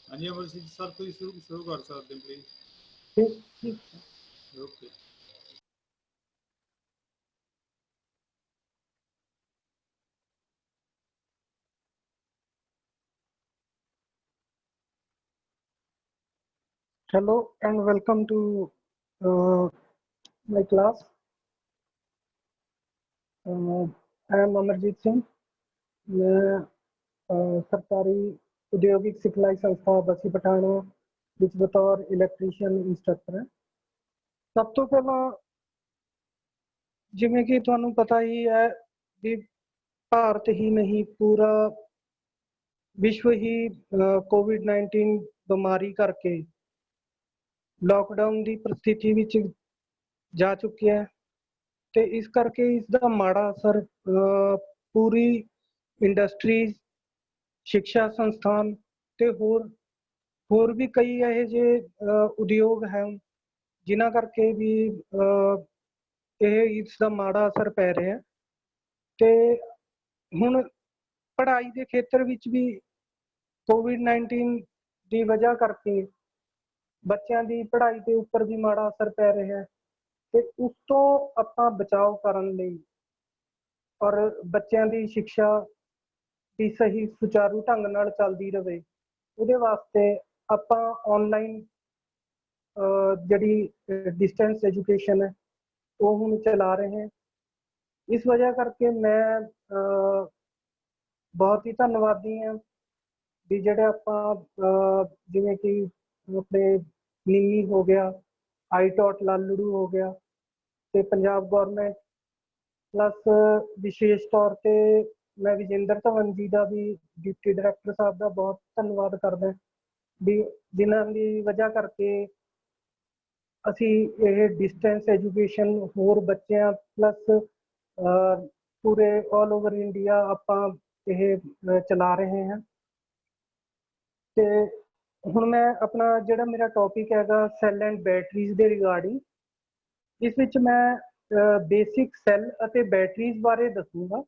हाँ जी अमरजीत सर, तो शुरू कर सकते हैं प्लीज। ठीक ठीक okay. Hello and welcome to my class. I am Amarjeet Singh. मैं सरकारी उद्योगिक सिखलाई संस्था बसी पठाना ਵਿੱਚ ਬਤੌਰ ਇਲੈਕਟ੍ਰੀਸ਼ੀਅਨ ਇੰਸਟ੍ਰਕਟਰ ਹੈ। ਸਭ ਤੋਂ ਪਹਿਲਾਂ ਜਿਵੇਂ ਕਿ ਤੁਹਾਨੂੰ ਪਤਾ ਹੀ ਹੈ ਵੀ ਭਾਰਤ ਹੀ ਨਹੀਂ ਪੂਰਾ ਵਿਸ਼ਵ ਹੀ ਕੋਵਿਡ-19 ਬਿਮਾਰੀ ਕਰਕੇ ਲਾਕਡਾਊਨ ਦੀ ਪ੍ਰਸਥਿਤੀ ਵਿੱਚ ਜਾ ਚੁੱਕਿਆ ਹੈ ਤੇ ਇਸ ਕਰਕੇ ਇਸ ਦਾ ਮਾੜਾ ਅਸਰ ਪੂਰੀ ਇੰਡਸਟਰੀਜ਼, ਸਿੱਖਿਆ ਸੰਸਥਾਨ ਤੇ ਹੋਰ ਵੀ ਕਈ ਇਹੋ ਜਿਹੇ ਉਦਯੋਗ ਹਨ ਜਿਨ੍ਹਾਂ ਕਰਕੇ ਵੀ ਇਸ ਦਾ ਮਾੜਾ ਅਸਰ ਪੈ ਰਿਹਾ ਤੇ ਹੁਣ ਪੜ੍ਹਾਈ ਦੇ ਖੇਤਰ ਵਿੱਚ ਵੀ ਕੋਵਿਡ-19 ਦੀ ਵਜ੍ਹਾ ਕਰਕੇ ਬੱਚਿਆਂ ਦੀ ਪੜ੍ਹਾਈ ਦੇ ਉੱਪਰ ਵੀ ਮਾੜਾ ਅਸਰ ਪੈ ਰਿਹਾ ਤੇ ਉਸ ਤੋਂ ਆਪਾਂ ਬਚਾਓ ਕਰਨ ਲਈ ਔਰ ਬੱਚਿਆਂ ਦੀ ਸਿੱਖਿਆ ਦੀ ਸਹੀ ਸੁਚਾਰੂ ਢੰਗ ਨਾਲ ਚੱਲਦੀ ਰਹੇ ਉਹਦੇ ਵਾਸਤੇ ਆਪਾਂ ਆਨਲਾਈਨ ਜਿਹੜੀ ਡਿਸਟੈਂਸ ਐਜੂਕੇਸ਼ਨ ਹੈ ਉਹ ਹੁਣ ਚਲਾ ਰਹੇ ਹਾਂ। ਇਸ ਵਜ੍ਹਾ ਕਰਕੇ ਮੈਂ ਬਹੁਤ ਹੀ ਧੰਨਵਾਦੀ ਹਾਂ ਵੀ ਜਿਹੜੇ ਆਪਾਂ ਜਿਵੇਂ ਕਿ ਆਪਣੇ ਨੀਮੀ ਹੋ ਗਿਆ, ਆਈਟੋਟ ਲਾਲੜੂ ਹੋ ਗਿਆ ਤੇ ਪੰਜਾਬ ਗੌਰਮੈਂਟ ਪਲੱਸ ਵਿਸ਼ੇਸ਼ ਤੌਰ ਤੇ ਮੈਂ ਵਿਜੇਂਦਰ ਧਵਨ ਜੀ ਦਾ ਵੀ ਡਿਪਟੀ ਡਾਇਰੈਕਟਰ ਸਾਹਿਬ ਦਾ ਬਹੁਤ ਧੰਨਵਾਦ ਕਰਦਾ ਵੀ ਜਿਨ੍ਹਾਂ ਦੀ ਵਜ੍ਹਾ ਕਰਕੇ ਅਸੀਂ ਇਹ ਡਿਸਟੈਂਸ ਐਜੂਕੇਸ਼ਨ ਹੋਰ ਬੱਚਿਆਂ ਪਲੱਸ ਪੂਰੇ ਆਲ ਓਵਰ ਇੰਡੀਆ ਆਪਾਂ ਇਹ ਚਲਾ ਰਹੇ ਹਾਂ। ਤੇ ਹੁਣ ਮੈਂ ਆਪਣਾ ਜਿਹੜਾ ਮੇਰਾ ਟੌਪਿਕ ਹੈਗਾ ਸੈੱਲ ਐਂਡ ਬੈਟਰੀਜ਼ ਦੇ ਰਿਗਾਰਡਿੰਗ, ਇਸ ਵਿੱਚ ਮੈਂ ਬੇਸਿਕ ਸੈੱਲ ਅਤੇ ਬੈਟਰੀਜ਼ ਬਾਰੇ ਦੱਸੂਗਾ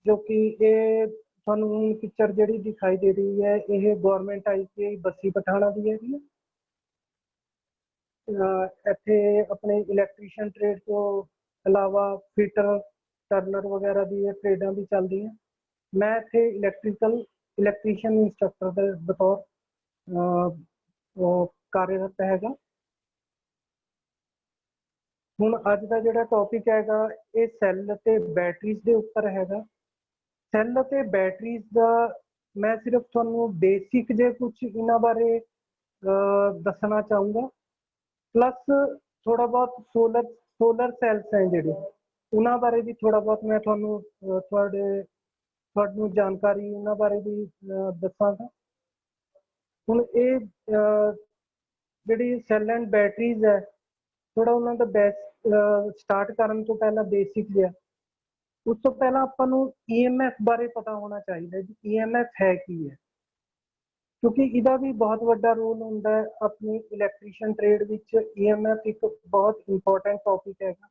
ਜੋ ਕਿ ਇਹ ਤੁਹਾਨੂੰ ਹੁਣ ਪਿਕਚਰ ਜਿਹੜੀ ਦਿਖਾਈ ਦੇ ਰਹੀ ਹੈ ਇਹ ਗਵਰਨਮੈਂਟ ITI ਬੱਸੀ ਪਠਾਣਾ ਦੀ ਹੈਗੀ ਹੈ। ਇੱਥੇ ਆਪਣੇ ਇਲੈਕਟ੍ਰੀਸ਼ੀਅਨ ਟ੍ਰੇਡ ਤੋਂ ਇਲਾਵਾ ਫਿਟਰ, ਟਰਨਰ ਵਗੈਰਾ ਦੀ ਇਹ ਟ੍ਰੇਡਾਂ ਵੀ ਚੱਲਦੀਆਂ। ਮੈਂ ਇੱਥੇ ਇਲੈਕਟ੍ਰੀਸ਼ੀਅਨ ਇੰਸਟ੍ਰਕਟਰ ਦੇ ਬਤੌਰ ਕਾਰਜਰਤ ਹੈਗਾ। ਹੁਣ ਅੱਜ ਦਾ ਜਿਹੜਾ ਟੌਪਿਕ ਹੈਗਾ ਇਹ ਸੈੱਲ ਅਤੇ ਬੈਟਰੀਜ਼ ਦੇ ਉੱਪਰ ਹੈਗਾ। ਸੈੱਲ ਅਤੇ ਬੈਟਰੀਜ਼ ਦਾ ਮੈਂ ਸਿਰਫ ਤੁਹਾਨੂੰ ਬੇਸਿਕ ਜੇ ਕੁਝ ਇਹਨਾਂ ਬਾਰੇ ਦੱਸਣਾ ਚਾਹੂੰਗਾ, ਪਲੱਸ ਥੋੜਾ ਬਹੁਤ ਸੋਲਰ ਸੈੱਲਸ ਹੈ ਜਿਹੜੇ ਉਹਨਾਂ ਬਾਰੇ ਵੀ ਥੋੜਾ ਬਹੁਤ ਮੈਂ ਤੁਹਾਨੂੰ ਜਾਣਕਾਰੀ ਉਹਨਾਂ ਬਾਰੇ ਵੀ ਦੱਸਾਂਗਾ। ਹੁਣ ਇਹ ਜਿਹੜੀ ਸੈੱਲ ਐਂਡ ਬੈਟਰੀਜ਼ ਹੈ ਥੋੜਾ ਉਹਨਾਂ ਦਾ ਸਟਾਰਟ ਕਰਨ ਤੋਂ ਪਹਿਲਾਂ ਬੇਸਿਕ ਜਿਹਾ, ਉਸ ਤੋਂ ਪਹਿਲਾਂ ਆਪਾਂ ਨੂੰ EMF ਬਾਰੇ ਪਤਾ ਹੋਣਾ ਚਾਹੀਦਾ ਜੀ EMF ਹੈ ਕੀ ਹੈ, ਕਿਉਂਕਿ ਇਹਦਾ ਵੀ ਬਹੁਤ ਵੱਡਾ ਰੋਲ ਹੁੰਦਾ ਹੈ ਆਪਣੀ ਇਲੈਕਟ੍ਰੀਸ਼ੀਅਨ ਟ੍ਰੇਡ ਵਿੱਚ। EMF ਇੱਕ ਬਹੁਤ ਇੰਪੋਰਟੈਂਟ ਟੌਪਿਕ ਹੈਗਾ,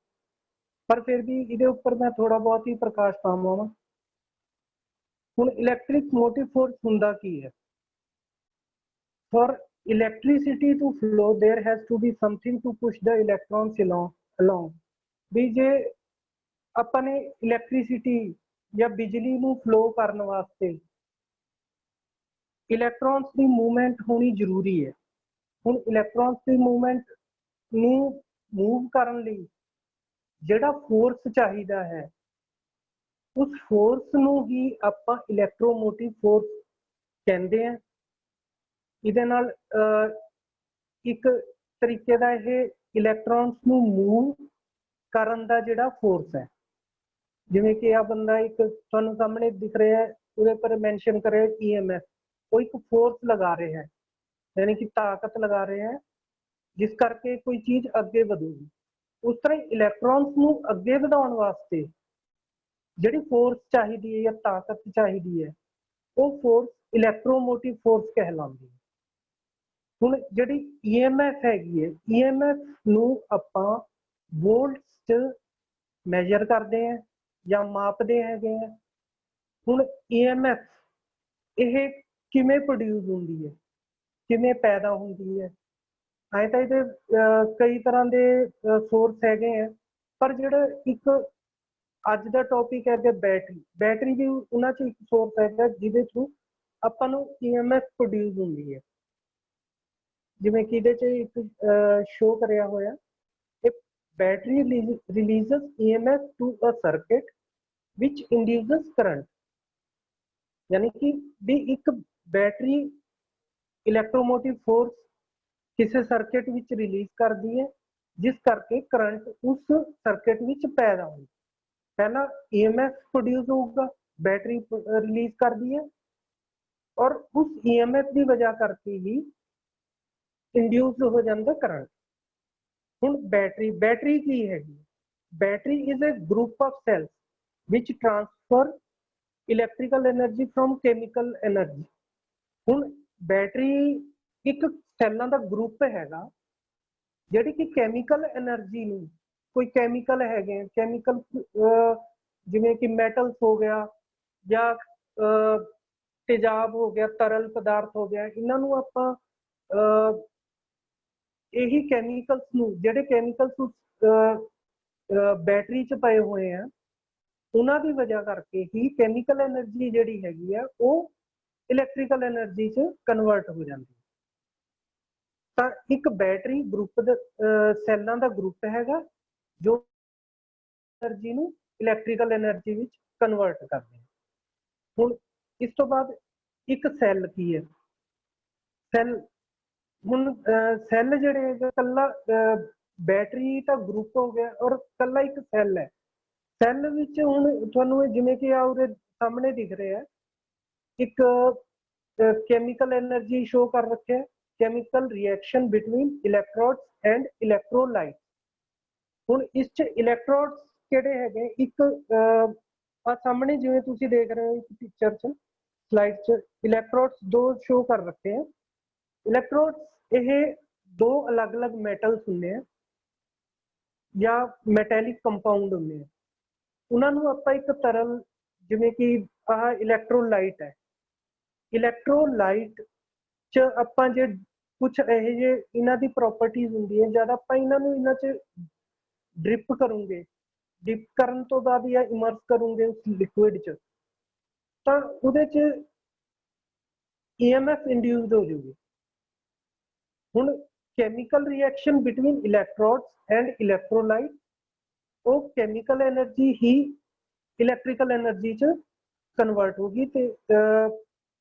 ਪਰ ਫਿਰ ਵੀ ਇਹਦੇ ਉੱਪਰ ਮੈਂ ਥੋੜਾ ਬਹੁਤ ਹੀ ਪ੍ਰਕਾਸ਼ ਪਾਵਾਂਗਾ। ਹੁਣ ਇਲੈਕਟ੍ਰਿਕ ਮੋਟਿਵ ਫੋਰਸ ਹੁੰਦਾ ਕੀ ਹੈ? For electricity to flow there has to be something to push the electrons along ਵੀ ਜੇ ਆਪਾਂ ਨੇ ਇਲੈਕਟ੍ਰਿਸਿਟੀ ਜਾਂ ਬਿਜਲੀ ਨੂੰ ਫਲੋ ਕਰਨ ਵਾਸਤੇ ਇਲੈਕਟ੍ਰॉन्स ਦੀ ਮੂਵਮੈਂਟ ਹੋਣੀ ਜ਼ਰੂਰੀ ਹੈ। ਹੁਣ ਇਲੈਕਟ੍ਰॉन्स ਦੀ ਮੂਵਮੈਂਟ ਨੂੰ ਮੂਵ ਕਰਨ ਲਈ ਜਿਹੜਾ ਫੋਰਸ ਚਾਹੀਦਾ ਹੈ ਉਸ ਫੋਰਸ ਨੂੰ ਹੀ ਆਪਾਂ ਇਲੈਕਟ੍ਰੋਮੋਟਿਵ ਫੋਰਸ ਕਹਿੰਦੇ ਆ। ਇਹਦੇ ਨਾਲ ਇੱਕ ਤਰੀਕੇ ਦਾ ਇਹ ਇਲੈਕਟ੍ਰॉन्स ਨੂੰ ਮੂਵ ਕਰਨ ਦਾ ਜਿਹੜਾ ਫੋਰਸ ਹੈ, ਜਿਵੇਂ ਕਿ ਆ ਬੰਦਾ ਇੱਕ ਤੁਹਾਨੂੰ ਸਾਹਮਣੇ ਦਿਖ ਰਿਹਾ ਹੈ ਉਹਦੇ ਪਰ ਮੈਂਸ਼ਨ ਕਰਿਆ EMF, ਉਹ ਇੱਕ ਫੋਰਸ ਲਗਾ ਰਿਹਾ ਹੈ ਯਾਨੀ ਕਿ ਤਾਕਤ ਲਗਾ ਰਿਹਾ ਹੈ ਜਿਸ ਕਰਕੇ ਕੋਈ ਚੀਜ਼ ਅੱਗੇ ਵਧੂਗੀ। ਉਸ ਤਰ੍ਹਾਂ ਇਲੈਕਟ੍ਰॉन्स ਨੂੰ ਅੱਗੇ ਵਧਾਉਣ ਵਾਸਤੇ ਜਿਹੜੀ ਫੋਰਸ ਚਾਹੀਦੀ ਹੈ ਜਾਂ ਤਾਕਤ ਚਾਹੀਦੀ ਹੈ ਉਹ ਫੋਰਸ ਇਲੈਕਟ੍ਰੋਮੋਟਿਵ ਫੋਰਸ ਕਹਿਲਾਉਂਦੀ ਹੈ। ਹੁਣ ਜਿਹੜੀ EMF ਹੈਗੀ ਹੈ EMF ਨੂੰ ਆਪਾਂ ਵੋਲਟਸ 'ਚ ਮੈਜ਼ਰ ਕਰਦੇ ਹਾਂ ਜਾਂ ਮਾਪਦੇ ਹੈਗੇ ਆ। ਹੁਣ EMF ਇਹ ਕਿਵੇਂ ਪ੍ਰੋਡਿਊਸ ਹੁੰਦੀ ਹੈ, ਕਿਵੇਂ ਪੈਦਾ ਹੁੰਦੀ ਹੈ। ਐਂ ਤਾਂ ਇਹਦੇ ਕਈ ਤਰ੍ਹਾਂ ਦੇ ਸੋਰਸ ਹੈਗੇ ਆ, ਪਰ ਜਿਹੜਾ ਇੱਕ ਅੱਜ ਦਾ ਟੌਪਿਕ ਹੈ ਕਿ ਬੈਟਰੀ ਵੀ ਉਹਨਾਂ 'ਚ ਇੱਕ ਸੋਰਸ ਹੈਗਾ ਜਿਹਦੇ ਥਰੂ ਆਪਾਂ ਨੂੰ EMF ਪ੍ਰੋਡਿਊਸ ਹੁੰਦੀ ਹੈ। ਜਿਵੇਂ ਕਿ ਇਹਦੇ 'ਚ ਇੱਕ ਸ਼ੋ ਕਰਿਆ ਹੋਇਆ, ਇੱਕ battery releases EMF to a circuit which induces current। यानी कि भी एक बैटरी इलेक्ट्रोमोटिव फोर्स किसी सर्किट विच रिलीज कर दी है, जिस करके करंट उस सर्किट विच पैदा हो। पहला EMF प्रोड्यूस होगा, बैटरी रिलीज कर दी है, और उस EMF की वजह करके ही इंड्यूस हो जाता करंट। हुण बैटरी की हैगी, battery is a group of cells which transfer electrical energy from chemical energy. हुण बैटरी एक सैलों का ग्रुप हैगा जिहड़ी कि केमिकल एनर्जी नूं, कोई केमिकल हैगे केमिकल जिवें कि मैटल्स हो गया या तेजाब हो गया, तरल पदार्थ हो गया, इन्हां नूं आपां यही कैमिकल्स नूं, जिहड़े कैमिकल्स बैटरी च पए हुए हैं, उन्हां दी वजह करके ही कैमिकल एनर्जी जिहड़ी हैगी है वो इलैक्ट्रिकल एनर्जी च कन्वर्ट हो जाती है। ਤਾਂ ਇੱਕ ਬੈਟਰੀ ਗਰੁੱਪ ਦਾ ਸੈੱਲਾਂ ਦਾ ਗਰੁੱਪ ਹੈਗਾ ਜੋ એનર્ਜੀ ਨੂੰ ਇਲੈਕਟ੍ਰੀਕਲ એનર્ਜੀ ਵਿੱਚ ਕਨਵਰਟ ਕਰਦੇ ਹਨ। ਹੁਣ ਇਸ ਤੋਂ ਬਾਅਦ ਇੱਕ ਸੈੱਲ ਕੀ ਹੈ, ਸੈੱਲ ਹੁਣ ਸੈੱਲ ਜਿਹੜੇ ਹੈਗੇ ਕੱਲਾ ਬੈਟਰੀ ਤਾਂ ਗਰੁੱਪ ਹੋ ਗਿਆ ਔਰ ਕੱਲਾ ਇੱਕ ਸੈੱਲ ਹੈ। ਸੈੱਲ ਵਿੱਚ ਹੁਣ ਤੁਹਾਨੂੰ ਜਿਵੇਂ ਕਿ ਆ ਉਹਦੇ ਸਾਹਮਣੇ ਦਿਖ ਰਿਹਾ ਹੈ, ਇੱਕ ਕੈਮੀਕਲ એનર્ਜੀ ਸ਼ੋ ਕਰ ਰੱਖਿਆ, chemical reaction between electrodes and electrolytes। ਹੁਣ ਇਸ ਚ electrodes ਕਿਹੜੇ ਹੈਗੇ, ਇੱਕ ਆ ਸਾਹਮਣੇ ਜਿਵੇਂ ਤੁਸੀਂ ਦੇਖ ਰਹੇ ਹੋ ਇਸ ਪਿਕਚਰ ਚ ਸਲਾਈਡ ਚ electrodes ਦੋ ਸ਼ੋ ਕਰ ਰੱਖੇ ਆ। electrodes ਇਹ ਦੋ ਅਲੱਗ-ਅਲੱਗ ਮੈਟਲਸ ਹੁੰਦੇ ਆ ਜਾਂ ਮੈਟੈਲਿਕ ਕੰਪਾਊਂਡ ਹੁੰਦੇ ਆ, ਉਹਨਾਂ ਨੂੰ ਆਪਾਂ ਇੱਕ ਤਰਲ ਜਿਵੇਂ ਕਿ ਆਹ ਇਲੈਕਟ੍ਰੋਲਾਈਟ ਹੈ, ਇਲੈਕਟ੍ਰੋਲਾਈਟ ਚ ਆਪਾਂ ਜੇ कुछ ਇਹੋ ਜਿਹੇ ਇਹਨਾਂ ਦੀ ਪ੍ਰੋਪਰਟੀਜ਼ ਹੁੰਦੀ ਹੈ, ਜਦ ਆਪਾਂ ਇਹਨਾਂ ਨੂੰ ਇਹਨਾਂ ਚ ਡ੍ਰਿਪ ਕਰੂੰਗੇ, ਡਿਪ ਕਰਨ ਤੋਂ ਬਾਅਦ ਜਾਂ ਇਮਰਸ ਕਰੂੰਗੇ ਉਸ ਲਿਕੁਇਡ ਚ, ਤਾਂ ਉਹਦੇ ਚ EMF ਇੰਡਿਊਸਡ ਹੋ ਜਾਊਗੀ। ਹੁਣ chemical reaction between electrodes and electrolyte, ਉਹ ਕੈਮੀਕਲ એનર્ਜੀ ਹੀ ਇਲੈਕਟ੍ਰੀਕਲ એનર્ਜੀ ਚ ਕਨਵਰਟ ਹੋਗੀ ਤੇ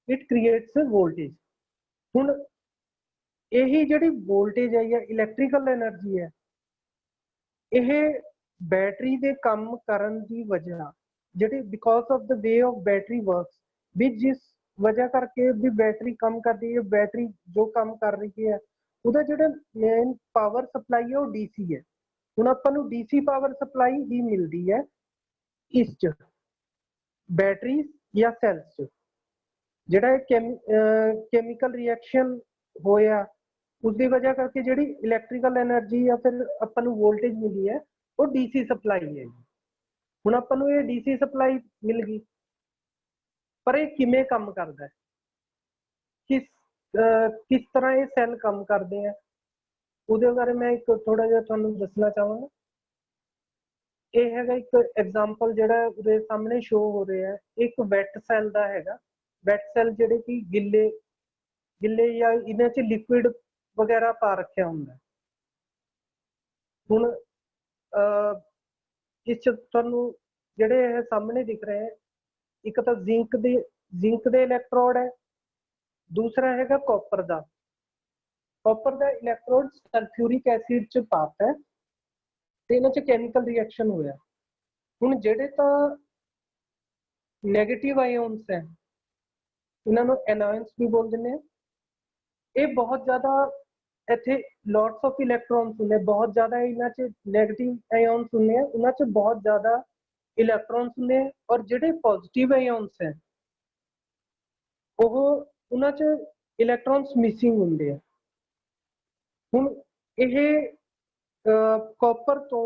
ਇਟ ਕ੍ਰੀਏਟਸ ਵੋਲਟੇਜ। ਹੁਣ ਇਹੀ ਜਿਹੜੀ ਵੋਲਟੇਜ ਹੈ ਜਾਂ ਇਲੈਕਟ੍ਰੀਕਲ એનર્ਜੀ ਹੈ, ਇਹ ਬੈਟਰੀ ਦੇ ਕੰਮ ਕਰਨ ਦੀ ਵਜ੍ਹਾ ਜਿਹੜੀ because of the way of battery works, ਵੀ ਜਿਸ ਵਜ੍ਹਾ ਕਰਕੇ ਵੀ ਬੈਟਰੀ ਕੰਮ ਕਰਦੀ ਹੈ, ਬੈਟਰੀ ਜੋ ਕੰਮ ਕਰ ਰਹੀ ਹੈ ਉਹਦਾ ਜਿਹੜਾ ਮੇਨ ਪਾਵਰ ਸਪਲਾਈ ਹੈ ਉਹ DC ਹੈ। ਹੁਣ ਆਪਾਂ ਨੂੰ DC ਪਾਵਰ ਸਪਲਾਈ ਹੀ ਮਿਲਦੀ ਹੈ ਇਸ ਚ ਬੈਟਰੀ ਜਾਂ ਸੈਲਸ ਚ। ਜਿਹੜਾ ਕੈਮੀਕਲ ਰਿਐਕਸ਼ਨ ਹੋਇਆ उसकी वजह करके जी इलैक्ट्रिकल एनर्जी या फिर अपन वोल्टेज मिली है वो DC सप्लाई है। हुण अपन ये DC सप्लाई मिल गई, पर ये किवें काम करदा है, किस तरह ये सैल काम करते हैं, उसदे बारे मैं एक थोड़ा जिहा तुहानूं दसना चाहांगा। ये हैगा एक एग्जाम्पल जिहड़ा उहदे सामने शो हो रहा है, एक वैट सैल दा हैगा। वैट सैल जिहड़े कि गिले या इन्हां च लिक्विड वगैरह पा रखा हुंदा। हुण इस च तुहानूं जिहड़े सामने दिख रहे हैं, एक तो जिंक दे इलैक्ट्रोड है, दूसरा हैगा कॉपर दा। कॉपर दा इलैक्ट्रोड सल्फ्यूरिक एसिड च पाता है ते इन्हां च कैमिकल रिएक्शन होया। हुण जिहड़े तां नैगेटिव आयोन्स है, इन्हां नूं एनायंस भी बोल दिंदे आ। ये बहुत ज़्यादा इत्थे लॉट्स ऑफ इलैक्ट्रॉन्स होंगे, बहुत ज़्यादा इन्हां च नैगेटिव आयोन्स होंगे, उन्हां च बहुत ज़्यादा इलैक्ट्रॉन्स होंगे, और जिहड़े पॉजिटिव आयोन्स है वो उन्हां च इलैक्ट्रॉन्स मिसिंग होंगे आ। हुण इह कॉपर तो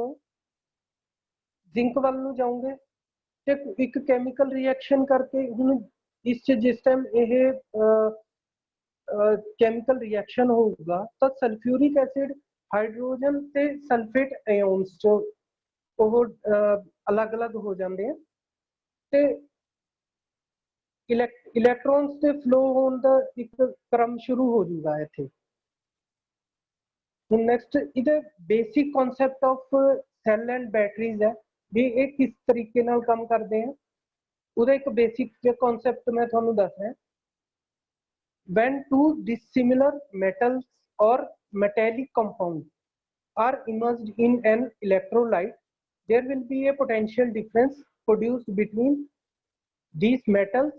जिंक वाल नूं जाऊंगे ते एक कैमिकल रिएक्शन करके हुण ਇਸ 'ਚ ਜਿਸ ਟਾਈਮ ਇਹ ਕੈਮੀਕਲ ਰਿਐਕਸ਼ਨ ਹੋਊਗਾ ਤਾਂ ਸਲਫਿਊਰਿਕ ਐਸਿਡ ਹਾਈਡਰੋਜਨ ਤੇ ਸਲਫੇਟ ਆਇਨਸ 'ਚ ਉਹ ਅਲੱਗ-ਅਲੱਗ ਹੋ ਜਾਂਦੇ ਆ ਤੇ ਇਲੈਕਟ੍ਰੋਨਸ ਦੇ ਫਲੋ ਹੋਣ ਦਾ ਇੱਕ ਕ੍ਰਮ ਸ਼ੁਰੂ ਹੋ ਜਾਊਗਾ ਇੱਥੇ। ਹੁਣ ਨੈਕਸਟ ਇਹਦੇ basic concept of cell and batteries ਹੈ ਵੀ ਇਹ ਕਿਸ ਤਰੀਕੇ ਨਾਲ ਕੰਮ ਕਰਦੇ ਆ। ਉਹਦਾ ਇੱਕ ਬੇਸਿਕ ਜਿਹਾ ਕਨਸੈਪਟ ਮੈਂ ਤੁਹਾਨੂੰ ਦੱਸ ਰਿਹਾ। When two dissimilar metals or metallic compounds are immersed in an electrolyte, there will be a potential difference produced between these metals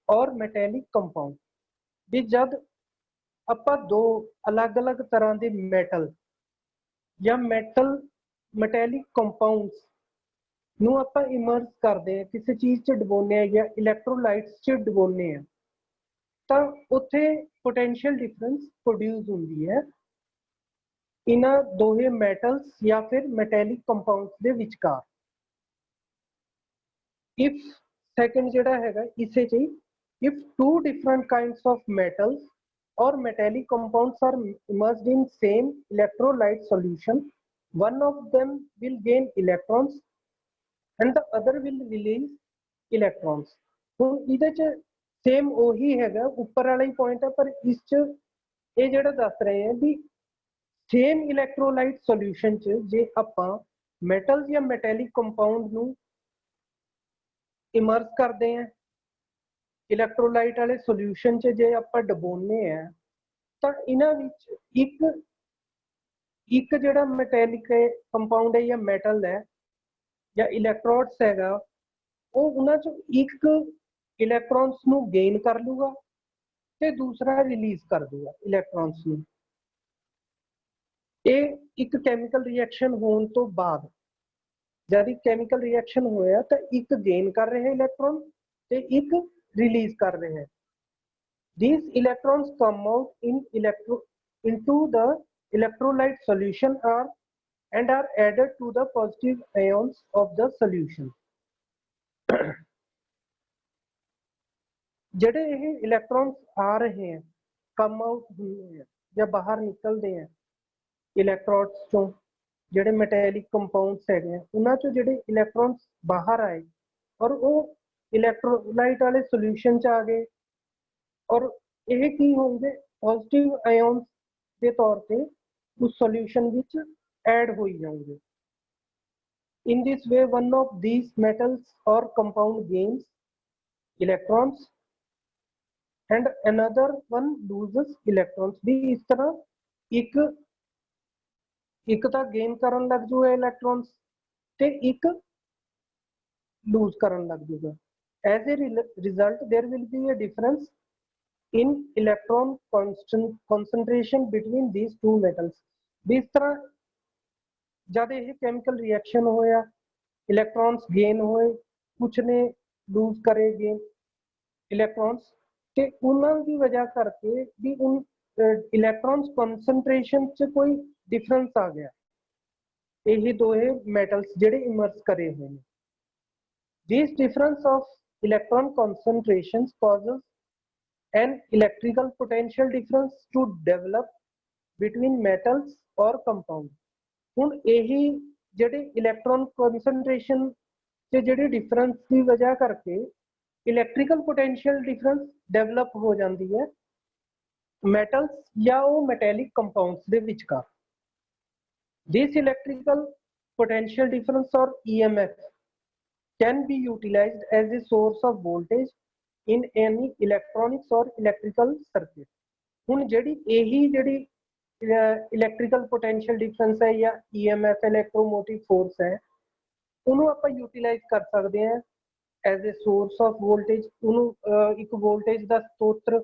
or metallic compounds. ਵੀ ਜਦ ਆਪਾਂ ਦੋ ਅਲੱਗ-ਅਲੱਗ ਤਰ੍ਹਾਂ ਦੇ ਮੈਟਲ ਜਾਂ ਮੈਟੈਲਿਕ ਕੰਪਾਊਂਡਸ ਨੂੰ ਆਪਾਂ ਇਮਰਸ ਕਰਦੇ ਆ, ਕਿਸੇ ਚੀਜ਼ 'ਚ ਡੁਬੋਨੇ ਆ ਜਾਂ ਇਲੈਕਟ੍ਰੋਲਾਈਟਸ 'ਚ ਡੁਬੋਨੇ ਆ, ਤਾਂ ਉੱਥੇ ਪੋਟੈਂਸ਼ੀਅਲ ਡਿਫਰੈਂਸ ਪ੍ਰੋਡਿਊਸ ਹੁੰਦੀ ਹੈ ਇਹਨਾਂ ਦੋਹੇ ਮੈਟਲਸ ਜਾਂ ਫਿਰ ਮੈਟੈਲਿਕ ਕੰਪਾਊਂਡਸ ਦੇ ਵਿਚਕਾਰ। ਇਫ ਸੈਕੰਡ ਜਿਹੜਾ ਹੈਗਾ ਇਸੇ 'ਚ ਹੀ, if two different kinds of metals or metallic compounds are immersed in same electrolyte solution, one of them will gain electrons and the other will release electrons. ਹੁਣ ਇਹਦੇ 'ਚ same ਉਹੀ ਹੈਗਾ, ਉੱਪਰ ਵਾਲਾ ਹੀ ਪੁਆਇੰਟ ਹੈ, ਪਰ ਇਸ 'ਚ ਇਹ ਜਿਹੜਾ ਦੱਸ ਰਹੇ ਹੈ ਵੀ ਸੇਮ ਇਲੈਕਟ੍ਰੋਲਾਈਟ ਸੋਲਿਊਸ਼ਨ 'ਚ ਜੇ ਆਪਾਂ ਮੈਟਲ ਜਾਂ ਮੈਟੈਲਿਕ ਕੰਪਾਊਂਡ ਨੂੰ ਇਮਰਸ ਕਰਦੇ ਆ ਇਲੈਕਟ੍ਰੋਲਾਈਟ ਵਾਲੇ ਸੋਲਿਊਸ਼ਨ 'ਚ, ਜੇ ਆਪਾਂ ਡਬੋਨੇ ਆ ਤਾਂ ਇਹਨਾਂ ਵਿੱਚ ਇੱਕ ਜਿਹੜਾ ਮੈਟੈਲਿਕ ਕੰਪਾਊਂਡ ਹੈ ਜਾਂ ਮੈਟਲ ਹੈ ਜਾਂ ਇਲੈਕਟ੍ਰੋਡਸ ਹੈਗਾ, ਉਹ ਉਹਨਾਂ 'ਚੋਂ ਇੱਕ ਇਲੈਕਟ੍ਰੋਨਸ ਨੂੰ ਗੇਨ ਕਰ ਲੂਗਾ ਤੇ ਦੂਸਰਾ ਰਿਲੀਜ਼ ਕਰ ਦੂਗਾ ਇਲੈਕਟ੍ਰੋਨਸ ਨੂੰ। ਇਹ ਇੱਕ ਕੈਮੀਕਲ ਰਿਐਕਸ਼ਨ ਹੋਣ ਤੋਂ ਬਾਅਦ, ਜਦ ਇੱਕ ਕੈਮੀਕਲ ਰਿਐਕਸ਼ਨ ਹੋਇਆ ਤਾਂ ਇੱਕ ਗੇਨ ਕਰ ਰਿਹਾ ਇਲੈਕਟ੍ਰੋਨ ਤੇ ਇੱਕ ਰਿਲੀਜ਼ ਕਰ ਰਿਹਾ ਹੈ। These electrons come out into the electrolyte solution and are added to the positive ions of the solution. ਜਿਹੜੇ ਇਹ ਇਲੈਕਟ੍ਰੋਨਸ ਆ ਰਹੇ ਹੈ, ਕਮ ਆਊਟ ਹੁੰਦੇ ਆ ਜਾਂ ਬਾਹਰ ਨਿਕਲਦੇ ਆ ਇਲੈਕਟ੍ਰੋਡਸ ਚੋਂ, ਜਿਹੜੇ ਮੈਟੈਲਿਕ ਕੰਪਾਊਂਡਸ ਹੈਗੇ ਆ ਉਹਨਾਂ ਚੋਂ ਜਿਹੜੇ ਇਲੈਕਟ੍ਰੋਨਸ ਬਾਹਰ ਆਏ ਔਰ ਉਹ ਇਲੈਕਟ੍ਰੋਲਾਈਟ ਵਾਲੇ ਸੋਲਿਊਸ਼ਨ 'ਚ ਆ ਗਏ ਔਰ ਇਹ ਕੀ ਹੋਣਗੇ, ਪੋਜ਼ਿਟਿਵ ਆਇਨਸ ਦੇ ਤੌਰ ਤੇ ਉਸ ਸੋਲਿਊਸ਼ਨ ਵਿੱਚ ਐਡ ਹੋਈ ਜਾਣਗੇ। In this way, one of these metals or compound gains electrons and another one loses electrons. भी इस तरह एक ਤਾਂ gain ਕਰਨ ਲੱਗ ਜੂਗਾ electrons ਤੇ ਇੱਕ lose ਕਰਨ ਲੱਗ ਜੂਗਾ। As a result, there will be a difference in electron concentration between these two metals. भी इस तरह जब ये केमिकल रिएक्शन होया, इलेक्ट्रॉन्स गेन होए, कुछ ने लूज करे गेन इलेक्ट्रॉन्स ते उन्हां दी वजह करके भी उन इलेक्ट्रॉन्स कंसंट्रेशन च कोई डिफरेंस आ गया, यही दोहे मेटल्स जेडे इमर्स करे हुए हैं। This difference of electron concentrations causes an electrical potential difference to develop between metals or compounds. ਹੁਣ ਇਹੀ ਜਿਹੜੇ ਇਲੈਕਟ੍ਰੋਨ ਕਨਸੈਂਟ੍ਰੇਸ਼ਨ ਤੇ ਜਿਹੜੇ ਡਿਫਰੈਂਸ ਦੀ ਵਜ੍ਹਾ ਕਰਕੇ ਇਲੈਕਟ੍ਰੀਕਲ ਪੋਟੈਂਸ਼ੀਅਲ ਡਿਫਰੈਂਸ ਡਿਵੈਲਪ ਹੋ ਜਾਂਦੀ ਹੈ ਮੈਟਲਸ ਜਾਂ ਉਹ ਮੈਟੈਲਿਕ ਕੰਪਾਊਂਡਸ ਦੇ ਵਿਚਕਾਰ। This electrical potential difference or EMF can be utilized as a source of voltage in any electronics or electrical circuit. ਹੁਣ ਜਿਹੜੀ ਇਹੀ ਜਿਹੜੀ इलैक्ट्रिकल पोटेंशियल डिफरेंस है या EMF इलेक्ट्रोमोटिव फोर्स है, ਉਹਨੂੰ ਆਪਾਂ ਯੂਟਿਲਾਈਜ਼ ਕਰ ਸਕਦੇ ਹਾਂ as a source of voltage. ਉਹਨੂੰ ਇੱਕ ਵੋਲਟੇਜ ਦਾ ਸਤੋਤਰ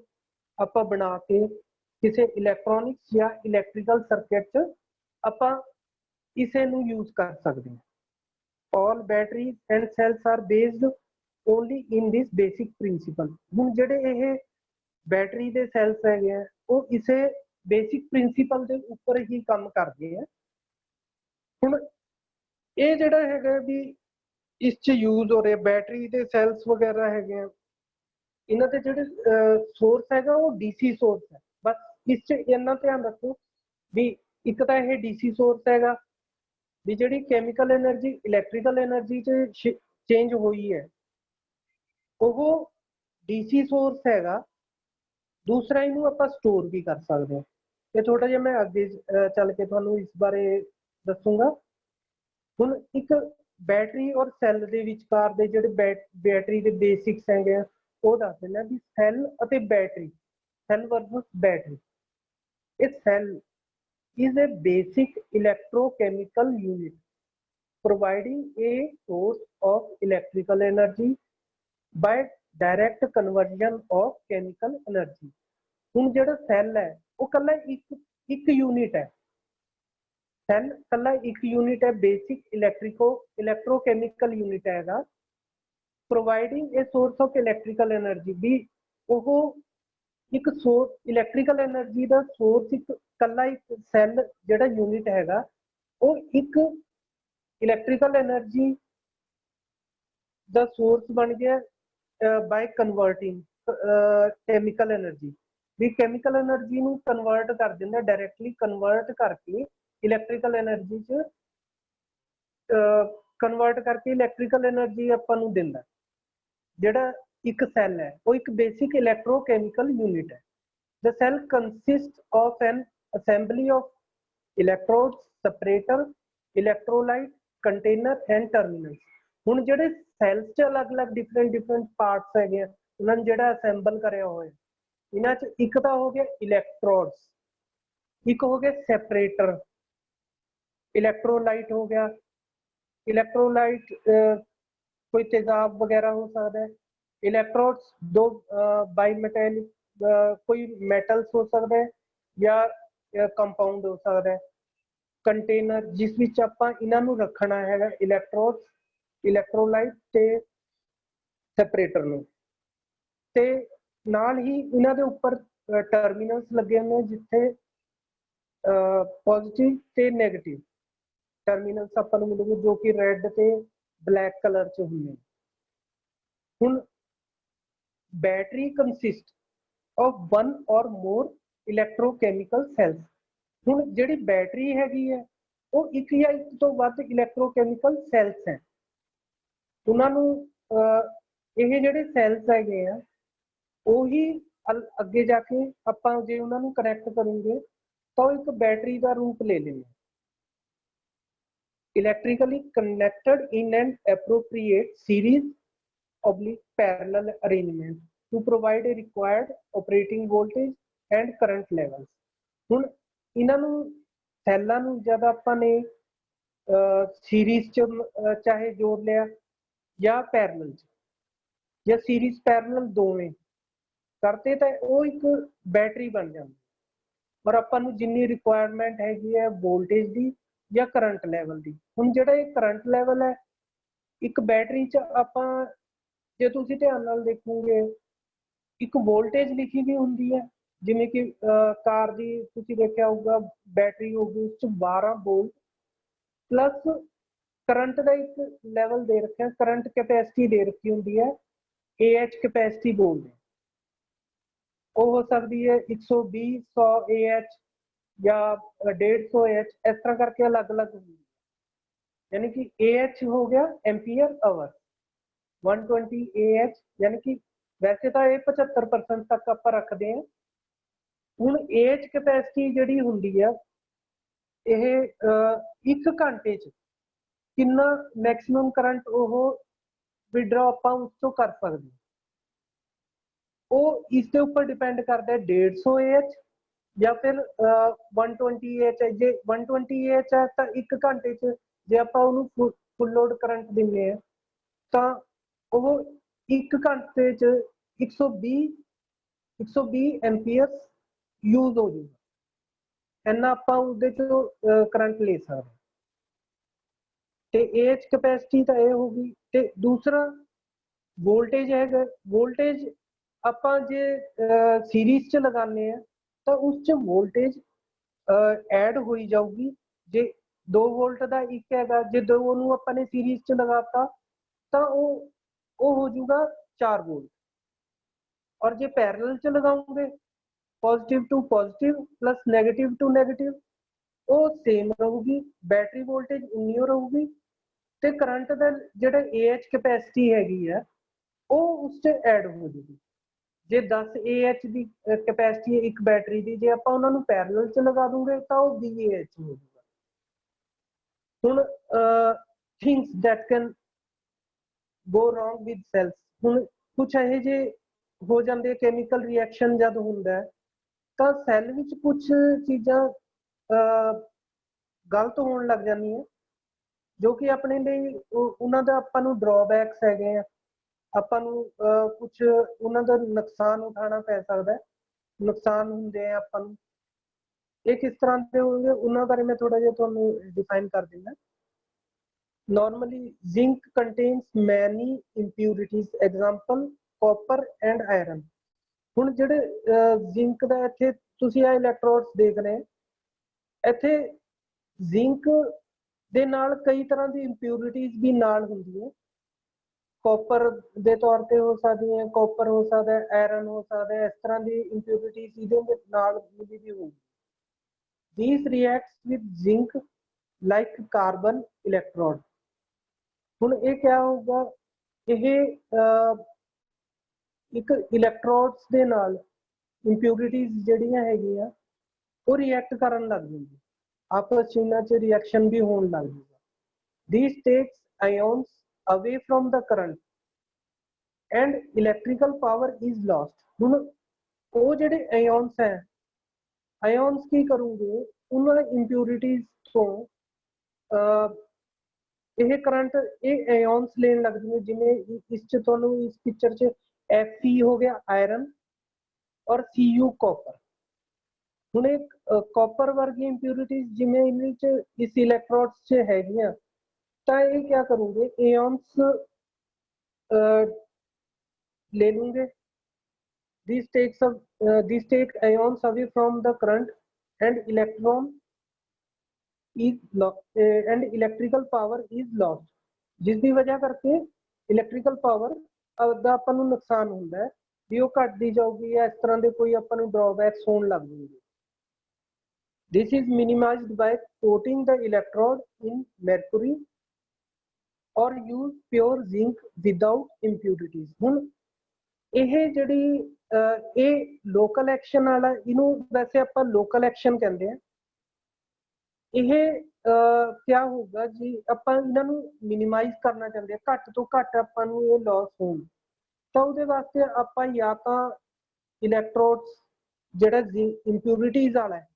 ਆਪਾਂ ਬਣਾ ਕੇ ਕਿਸੇ ਇਲੈਕਟ੍ਰੋਨਿਕਸ ਜਾਂ ਇਲੈਕਟ੍ਰੀਕਲ ਸਰਕਟ 'ਚ ਆਪਾਂ ਇਸੇ ਨੂੰ ਯੂਜ਼ ਕਰ ਸਕਦੇ ਹਾਂ। All batteries and cells are based only in this basic principle. ਹੁਣ ਜਿਹੜੇ ਇਹ ਬੈਟਰੀ ਦੇ ਸੈਲਸ ਹੈਗੇ ਆ ਉਹ ਇਸੇ ਬੇਸਿਕ ਪ੍ਰਿੰਸੀਪਲ ਦੇ ਉੱਪਰ ਹੀ ਕੰਮ ਕਰਦੇ ਆ। ਹੁਣ ਇਹ ਜਿਹੜਾ ਹੈਗਾ ਵੀ ਇਸ 'ਚ ਯੂਜ਼ ਹੋ ਰਿਹਾ ਬੈਟਰੀ ਦੇ ਸੈਲਸ ਵਗੈਰਾ ਹੈਗੇ ਆ, ਇਹਨਾਂ ਦੇ ਜਿਹੜੇ ਸੋਰਸ ਹੈਗਾ ਉਹ ਡੀਸੀ ਸੋਰਸ ਹੈ। ਬਸ ਇਸ 'ਚ ਇੰਨਾ ਧਿਆਨ ਰੱਖੋ ਵੀ ਇੱਕ ਤਾਂ ਇਹ ਡੀਸੀ ਸੋਰਸ ਹੈਗਾ, ਵੀ ਜਿਹੜੀ ਕੈਮੀਕਲ એનર્ਜੀ ਇਲੈਕਟ੍ਰੀਕਲ એનર્ਜੀ 'ਚ ਚੇਂਜ ਹੋਈ ਹੈ ਉਹ ਡੀਸੀ ਸੋਰਸ ਹੈਗਾ। ਦੂਸਰਾ ਇਹਨੂੰ ਆਪਾਂ ਸਟੋਰ ਵੀ ਕਰ ਸਕਦੇ ਹਾਂ। ਤੇ ਥੋੜਾ ਜਿਹਾ ਮੈਂ ਅੱਗੇ ਚੱਲ ਕੇ ਤੁਹਾਨੂੰ ਇਸ ਬਾਰੇ ਦੱਸੂਗਾ। ਹੁਣ ਇੱਕ ਬੈਟਰੀ ਔਰ ਸੈੱਲ ਦੇ ਵਿਚਕਾਰ ਦੇ ਜਿਹੜੇ ਬੈਟਰੀ ਦੇ ਬੇਸਿਕਸ ਹੈਗੇ ਆ ਉਹ ਦੱਸ ਦਿੰਦੇ ਆ ਵੀ ਸੈੱਲ ਅਤੇ ਬੈਟਰੀ, ਸੈੱਲ ਵਰਸਸ ਬੈਟਰੀ। ਇਹ cell is a basic electrochemical unit providing a source of electrical energy by direct conversion of chemical energy। ਹੁਣ ਜਿਹੜਾ ਸੈੱਲ ਹੈ ਉਹ ਕੱਲਾ ਇੱਕ ਯੂਨਿਟ ਹੈ। ਸੈੱਲ ਕੱਲਾ ਇੱਕ ਯੂਨਿਟ ਹੈ, ਬੇਸਿਕ ਇਲੈਕਟ੍ਰੋਕੈਮੀਕਲ ਯੂਨਿਟ ਹੈਗਾ, providing a source of electrical energy. ਵੀ ਉਹ ਇੱਕ ਸੋਰਸ ਇਲੈਕਟ੍ਰੀਕਲ એનર્ਜੀ ਦਾ ਸੋਰਸ ਇੱਕ ਕੱਲਾ ਇੱਕ ਸੈੱਲ ਜਿਹੜਾ ਯੂਨਿਟ ਹੈਗਾ ਉਹ ਇੱਕ ਇਲੈਕਟ੍ਰੀਕਲ એનર્ਜੀ ਦਾ ਸੋਰਸ ਬਣ ਗਿਆ ਬਾਈ ਕਨਵਰਟਿੰਗ ਕੈਮੀਕਲ એનર્ਜੀ। ਵੀ ਕੈਮੀਕਲ એનર્ਜੀ ਨੂੰ ਕਨਵਰਟ ਕਰ ਦਿੰਦਾ, ਡਾਇਰੈਕਟਲੀ ਕਨਵਰਟ ਕਰਕੇ ਇਲੈਕਟ੍ਰੀਕਲ એનર્ਜੀ 'ਚ ਕਨਵਰਟ ਕਰਕੇ ਇਲੈਕਟ੍ਰੀਕਲ એનર્ਜੀ ਆਪਾਂ ਨੂੰ ਦਿੰਦਾ। ਜਿਹੜਾ ਇੱਕ ਸੈੱਲ ਹੈ ਉਹ ਇੱਕ ਬੇਸਿਕ ਇਲੈਕਟ੍ਰੋਕੈਮੀਕਲ ਯੂਨਿਟ ਹੈ। The cell consists of an assembly of electrodes, separator, electrolyte, container and terminals। ਹੁਣ ਜਿਹੜੇ ਸੈਲਸ 'ਚ ਅਲੱਗ-ਅਲੱਗ ਡਿਫਰੈਂਟ ਪਾਰਟਸ ਹੈਗੇ ਆ ਉਹਨਾਂ ਨੂੰ ਜਿਹੜਾ ਅਸੈਂਬਲ ਕਰਿਆ ਹੋਇਆ ਇਹਨਾਂ 'ਚ ਇੱਕ ਤਾਂ ਹੋ ਗਿਆ ਇਲੈਕਟ੍ਰੋਡਸ, ਇੱਕ ਹੋ ਗਿਆ ਸੈਪਰੇਟਰ, ਇਲੈਕਟ੍ਰੋਲਾਈਟ ਹੋ ਗਿਆ। ਇਲੈਕਟ੍ਰੋਲਾਈਟ ਕੋਈ ਤੇਜ਼ਾਬ ਵਗੈਰਾ ਹੋ ਸਕਦਾ ਹੈ। ਇਲੈਕਟ੍ਰੋਡਸ ਦੋ ਬਾਈਮੈਟੈਲਿਕ ਕੋਈ ਮੈਟਲਸ ਹੋ ਸਕਦਾ ਹੈ ਜਾਂ ਕੰਪਾਊਂਡ ਹੋ ਸਕਦਾ ਹੈ। ਕੰਟੇਨਰ ਜਿਸ ਵਿੱਚ ਆਪਾਂ ਇਹਨਾਂ ਨੂੰ ਰੱਖਣਾ ਹੈਗਾ, ਇਲੈਕਟ੍ਰੋਡਸ, ਇਲੈਕਟ੍ਰੋਲਾਈਟ ਤੇ ਸੈਪਰੇਟਰ ਨੂੰ। ਤੇ ਨਾਲ ਹੀ ਇਹਨਾਂ ਦੇ ਉੱਪਰ ਟਰਮੀਨਲਸ ਲੱਗੇ ਹੁੰਦੇ ਜਿੱਥੇ ਪੋਜ਼ਿਟਿਵ ਤੇ ਨੈਗੇਟਿਵ ਟਰਮੀਨਲਸ ਆਪਾਂ ਨੂੰ ਮਿਲੂਗੇ ਜੋ ਕਿ ਰੈੱਡ ਤੇ ਬਲੈਕ ਕਲਰ 'ਚ ਹੁੰਦੇ। ਹੁਣ battery consist of one or more electrochemical cells। ਹੁਣ ਜਿਹੜੀ ਬੈਟਰੀ ਹੈਗੀ ਹੈ ਉਹ ਇੱਕ ਜਾਂ ਇੱਕ ਤੋਂ ਵੱਧ ਇਲੈਕਟ੍ਰੋਕੈਮੀਕਲ ਸੈਲਸ ਹੈ। ਉਹਨਾਂ ਨੂੰ ਇਹ ਜਿਹੜੇ ਸੈਲਸ ਹੈਗੇ ਆ ਉਹੀ ਅੱਗੇ ਜਾ ਕੇ ਆਪਾਂ ਜੇ ਉਹਨਾਂ ਨੂੰ ਕਨੈਕਟ ਕਰੂਗੇ ਤਾਂ ਉਹ ਇੱਕ ਬੈਟਰੀ ਦਾ ਰੂਪ ਲੈ ਲੈਂਦੇ। Electrically connected in an appropriate series oblique parallel arrangement to provide a required operating voltage and current levels। ਹੁਣ ਇਹਨਾਂ ਨੂੰ ਸੈੱਲਾਂ ਨੂੰ ਜਦ ਆਪਾਂ ਨੇ ਸੀਰੀਜ਼ 'ਚ ਚਾਹੇ ਜੋੜ ਲਿਆ ਜਾਂ ਪੈਰਲਲ 'ਚ ਜਾਂ ਸੀਰੀਜ਼ ਪੈਰਲਲ ਦੋਵੇਂ ਕਰਤੇ ਤਾਂ ਉਹ ਇੱਕ ਬੈਟਰੀ ਬਣ ਜਾਂਦੀ। ਔਰ ਆਪਾਂ ਨੂੰ ਜਿੰਨੀ ਰਿਕੁਆਇਰਮੈਂਟ ਹੈਗੀ ਹੈ ਵੋਲਟੇਜ ਦੀ ਜਾਂ ਕਰੰਟ ਲੈਵਲ ਦੀ। ਹੁਣ ਜਿਹੜਾ ਇਹ ਕਰੰਟ ਲੈਵਲ ਹੈ ਇੱਕ ਬੈਟਰੀ 'ਚ ਆਪਾਂ ਜੇ ਤੁਸੀਂ ਧਿਆਨ ਨਾਲ ਦੇਖੋਗੇ ਇੱਕ ਵੋਲਟੇਜ ਲਿਖੀ ਵੀ ਹੁੰਦੀ ਹੈ, ਜਿਵੇਂ ਕਿ ਕਾਰ ਦੀ ਤੁਸੀਂ ਦੇਖਿਆ ਹੋਊਗਾ ਬੈਟਰੀ ਹੋਊਗੀ ਉਸ 'ਚ 12 ਵੋਲਟ ਪਲੱਸ ਕਰੰਟ ਦਾ ਇੱਕ ਲੈਵਲ ਦੇ ਰੱਖਿਆ, ਕਰੰਟ ਕੈਪੈਸਿਟੀ ਦੇ ਰੱਖੀ ਹੁੰਦੀ ਹੈ AH ਕੈਪੈਸਿਟੀ ਬੋਲਦੇ। ਉਹ ਹੋ ਸਕਦੀ ਹੈ 120 100 AH ਜਾਂ 150 AH, ਇਸ ਤਰ੍ਹਾਂ ਕਰਕੇ ਅਲੱਗ-ਅਲੱਗ ਹੁੰਦੀ ਹੈ। ਯਾਨੀ ਕਿ AH ਹੋ ਗਿਆ ਐਂਪੀਅਰ ਆਵਰ, 120 AH यानी कि वैसे तो ये 75% तक आप रखते हैं। ਹੁਣ AH कैपेसिटी ਜਿਹੜੀ ਹੁੰਦੀ ਆ ਇਹ 1 ਘੰਟੇ 'ਚ ਕਿੰਨਾ ਮੈਕਸਿਮਮ ਕਰੰਟ ਉਹ ਵਿਡਰਾ ਆਪਾਂ ਉਸ ਤੋਂ ਕਰ ਸਕਦੇ ਉਹ ਇਸ ਦੇ ਉੱਪਰ ਡਿਪੈਂਡ ਕਰਦਾ ਹੈ 150 AH ਜਾਂ ਫਿਰ 120 AH। ਜੇ 120 AH ਹੈ ਤਾਂ 1 ਘੰਟੇ 'ਚ ਜੇ ਆਪਾਂ ਉਹਨੂੰ ਫੁੱਲ ਲੋਡ ਕਰੰਟ ਦਿੰਦੇ ਆ ਤਾਂ ਉਹ 1 ਘੰਟੇ 'ਚ 120 ਐਂਪੀਅਰ ਯੂਜ਼ ਹੋ ਜਾਊਗਾ। ਇੰਨਾ ਆਪਾਂ ਉਹਦੇ 'ਚੋਂ ਕਰੰਟ ਲੈ ਸਕਦੇ। ਤੇ AH ਕੈਪੈਸਿਟੀ ਤਾਂ ਇਹ ਹੋ ਗਈ। ਤੇ ਦੂਸਰਾ ਵੋਲਟੇਜ ਹੈਗਾ। ਵੋਲਟੇਜ ਆਪਾਂ ਜੇ ਸੀਰੀਜ਼ 'ਚ ਲਗਾਉਂਦੇ ਆ ਤਾਂ ਉਸ 'ਚ ਵੋਲਟੇਜ ਐਡ ਹੋਈ ਜਾਊਗੀ। ਜੇ 2 ਵੋਲਟ ਦਾ ਇੱਕ ਹੈਗਾ, ਜੇ 2 ਨੂੰ ਆਪਾਂ ਨੇ ਸੀਰੀਜ਼ 'ਚ ਲਗਾਤਾ ਤਾਂ ਉਹ ਹੋ ਜਾਊਗਾ 4 ਵੋਲਟ। और जे पैरेलल च लगाओगे positive to positive plus negative to negative वो सेम रहूगी, बैटरी वोल्टेज उन्नी रहूगी ਤੇ ਕਰੰਟ ਦਾ ਜਿਹੜਾ AH ਕੈਪੈਸਿਟੀ ਹੈਗੀ ਆ ਉਹ ਉਸ 'ਚ ਐਡ ਹੋ ਜੂਗੀ। ਜੇ 10 AH ਦੀ ਕੈਪੈਸਿਟੀ ਹੈ ਇੱਕ ਬੈਟਰੀ ਦੀ, ਜੇ ਆਪਾਂ ਉਹਨਾਂ ਨੂੰ ਪੈਰਲਲ 'ਚ ਲਗਾ ਦੂੰਗੇ ਤਾਂ ਉਹ 20 AH ਹੋ ਜੂਗਾ। ਹੁਣ things that can go wrong with cells, ਹੁਣ ਕੁਛ ਇਹੋ ਜਿਹੇ ਹੋ ਜਾਂਦੇ ਕੈਮੀਕਲ ਰਿਐਕਸ਼ਨ ਜਦ ਹੁੰਦਾ ਤਾਂ ਸੈੱਲ ਵਿੱਚ ਕੁਛ ਚੀਜ਼ਾਂ ਗਲਤ ਹੋਣ ਲੱਗ ਜਾਂਦੀਆਂ ਜੋ ਕਿ ਆਪਣੇ ਲਈ ਉਹਨਾਂ ਦਾ ਆਪਾਂ ਨੂੰ ਡਰਾਬੈਕਸ ਹੈਗੇ ਆ, ਆਪਾਂ ਨੂੰ ਕੁਛ ਉਹਨਾਂ ਦਾ ਨੁਕਸਾਨ ਉਠਾਉਣਾ ਪੈ ਸਕਦਾ, ਨੁਕਸਾਨ ਹੁੰਦੇ ਆ ਆਪਾਂ ਨੂੰ। ਇਹ ਕਿਸ ਤਰ੍ਹਾਂ ਦੇ ਹੋਣਗੇ ਉਹਨਾਂ ਬਾਰੇ ਮੈਂ ਥੋੜਾ ਜਿਹਾ ਤੁਹਾਨੂੰ ਡਿਫਾਈਨ ਕਰ ਦਿੰਦਾ। Normally zinc contains many impurities, example copper and iron। ਹੁਣ ਜਿਹੜੇ ਜ਼ਿੰਕ ਦਾ ਇੱਥੇ ਤੁਸੀਂ ਆ ਇਲੈਕਟ੍ਰੋਡਸ ਦੇਖ ਰਹੇ ਇੱਥੇ ਜ਼ਿੰਕ ਦੇ ਨਾਲ ਕਈ ਤਰ੍ਹਾਂ ਦੀ ਇੰਪਿਊਰਿਟੀਜ਼ ਵੀ ਨਾਲ ਹੁੰਦੀਆਂ, ਕਾਪਰ ਦੇ ਤੌਰ ਤੇ ਹੋ ਸਕਦੀਆਂ, ਕਾਪਰ ਹੋ ਸਕਦਾ, ਆਇਰਨ ਹੋ ਸਕਦਾ, ਇਸ ਤਰ੍ਹਾਂ ਦੀ ਇੰਪਿਊਰਿਟੀਜ਼ ਇਹਦੇ ਨਾਲ ਮਿਲੀ ਵੀ ਹੋਊਗੀ। These reacts with zinc like carbon electrode। ਹੁਣ ਇਹ ਕਿਆ ਹੋਊਗਾ, ਇਹ ਇੱਕ ਇਲੈਕਟ੍ਰੋਡਸ ਦੇ ਨਾਲ ਇੰਪਿਊਰਿਟੀਜ਼ ਜਿਹੜੀਆਂ ਹੈਗੀਆਂ ਉਹ ਰਿਐਕਟ ਕਰਨ ਲੱਗ ਜਾਂਦੀ, ਆਪਸ 'ਚ ਇਹਨਾਂ 'ਚ ਰਿਐਕਸ਼ਨ ਵੀ ਹੋਣ ਲੱਗ ਜੂਗਾ। These takes ions away from the current and electrical power is lost। ਹੁਣ ਉਹ ਜਿਹੜੇ ions ਹੈ, ions ਕੀ ਕਰੂਗੇ, ਉਹਨਾਂ ਇੰਪਿਊਰਿਟੀਜ਼ ਤੋਂ ਇਹ ਕਰੰਟ ਇਹ ions ਲੈਣ ਲੱਗ ਜੂਗੇ। ਜਿਵੇਂ ਇਸ 'ਚ ਤੁਹਾਨੂੰ ਇਸ ਪਿਕਚਰ 'ਚ Fe ਹੋ ਗਿਆ ਆਇਰਨ ਔਰ Cu ਕਾਪਰ। ਹੁਣ ਇੱਕ ਕਾਪਰ ਵਰਗੀ ਇੰਪਿਊਰਿਟੀਜ਼ ਜਿਵੇਂ ਇਹਦੇ 'ਚ ਇਸ ਇਲੈਕਟ੍ਰੋਡਸ 'ਚ ਹੈਗੀਆਂ ਤਾਂ ਇਹ ਕਿਆ ਕਰੂਗੇ, ਇਓਨਸ ਲੈ ਲੂੰਗੇ। These take ions away from the current and electrical power is lost। ਜਿਸ ਦੀ ਵਜ੍ਹਾ ਕਰਕੇ ਇਲੈਕਟ੍ਰੀਕਲ ਪਾਵਰ ਦਾ ਆਪਾਂ ਨੂੰ ਨੁਕਸਾਨ ਹੁੰਦਾ ਹੈ ਵੀ ਉਹ ਘਟਦੀ ਜਾਊਗੀ ਜਾਂ ਇਸ ਤਰ੍ਹਾਂ ਦੇ ਕੋਈ ਆਪਾਂ ਨੂੰ ਡਰਾਬੈਕਸ ਹੋਣ ਲੱਗ ਜੂਗੇ। This is minimized by coating the electrode in mercury or use pure zinc without impurities। ਹੁਣ ਇਹ ਜਿਹੜੀ ਇਹ ਲੋਕਲ ਐਕਸ਼ਨ ਵਾਲਾ, ਇਹਨੂੰ ਵੈਸੇ ਆਪਾਂ ਲੋਕਲ ਐਕਸ਼ਨ ਕਹਿੰਦੇ ਆ। ਇਹ ਕਿਆ ਹੋਊਗਾ ਜੀ, ਆਪਾਂ ਇਹਨਾਂ ਨੂੰ ਮਿਨੀਮਾਈਜ਼ ਕਰਨਾ ਚਾਹੁੰਦੇ ਆ, ਘੱਟ ਤੋਂ ਘੱਟ ਆਪਾਂ ਨੂੰ ਇਹ ਲਾਸ ਹੋਣ, ਤਾਂ ਉਹਦੇ ਵਾਸਤੇ ਆਪਾਂ ਜਾਂ ਤਾਂ ਇਲੈਕਟ੍ਰੋਡਸ ਜਿਹੜਾ ਇੰਪਿਊਰਿਟੀਜ਼ ਵਾਲਾ ਹੈ,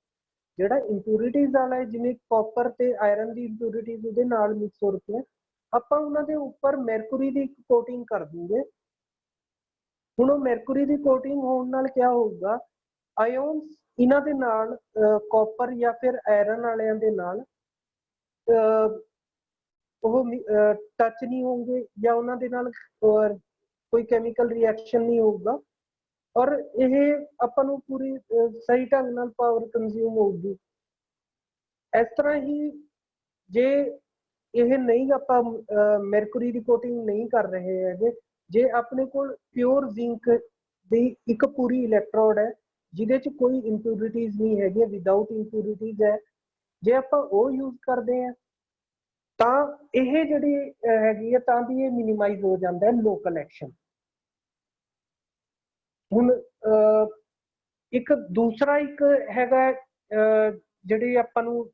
ਜਿਹੜਾ ਇੰਪਿਊਰਿਟੀਜ਼ ਵਾਲਾ ਹੈ ਜਿਵੇਂ ਕਾਪਰ ਤੇ ਆਇਰਨ ਦੀ ਇੰਪਿਊਰਿਟੀਜ਼ ਉਹਦੇ ਨਾਲ ਮਿਕਸ ਹੋ ਰਹੀਆਂ, ਆਪਾਂ ਉਹਨਾਂ ਦੇ ਉੱਪਰ ਮੈਰਕੂਰੀ ਦੀ ਕੋਟਿੰਗ ਕਰ ਦੂੰਗੇ। ਹੁਣ ਉਹ ਮੈਰਕੂਰੀ ਦੀ ਕੋਟਿੰਗ ਹੋਣ ਨਾਲ ਕਿਆ ਹੋਊਗਾ, ਆਇਓਨਸ ਇਹਨਾਂ ਦੇ ਨਾਲ ਕਾਪਰ ਜਾਂ ਫਿਰ ਆਇਰਨ ਵਾਲਿਆਂ ਦੇ ਨਾਲ ਉਹ ਟੱਚ ਨਹੀਂ ਹੋਣਗੇ ਜਾਂ ਉਹਨਾਂ ਦੇ ਨਾਲ ਕੋਈ ਕੈਮੀਕਲ ਰਿਐਕਸ਼ਨ ਨਹੀਂ ਹੋਊਗਾ ਔਰ ਇਹ ਆਪਾਂ ਨੂੰ ਪੂਰੀ ਸਹੀ ਢੰਗ ਨਾਲ ਪਾਵਰ ਕੰਜ਼ਿਊਮ ਹੋਊਗੀ। ਇਸ ਤਰ੍ਹਾਂ ਹੀ ਜੇ ਇਹ ਨਹੀਂ ਆਪਾਂ ਮੈਰਕੂਰੀ ਦੀ ਕੋਟਿੰਗ ਨਹੀਂ ਕਰ ਰਹੇ ਹੈਗੇ, ਜੇ ਆਪਣੇ ਕੋਲ ਪਿਓਰ ਜ਼ਿੰਕ ਦੀ ਇੱਕ ਪੂਰੀ ਇਲੈਕਟ੍ਰੋਡ ਹੈ ਜਿਹਦੇ 'ਚ ਕੋਈ ਇੰਪਿਊਰਿਟੀਜ਼ ਨਹੀਂ ਹੈਗੀ, ਵਿਦਾਊਟ ਇੰਪਿਊਰਿਟੀਜ਼ ਹੈ, ਜੇ ਆਪਾਂ ਉਹ ਯੂਜ਼ ਕਰਦੇ ਹਾਂ ਤਾਂ ਇਹ ਜਿਹੜੀ ਹੈਗੀ ਹੈ ਤਾਂ ਵੀ ਇਹ ਮਿਨੀਮਾਈਜ਼ ਹੋ ਜਾਂਦਾ ਹੈ ਲੋਕਲ ਐਕਸ਼ਨ। ਹੁਣ ਇੱਕ ਦੂਸਰਾ ਇੱਕ ਹੈਗਾ ਜਿਹੜੀ ਆਪਾਂ ਨੂੰ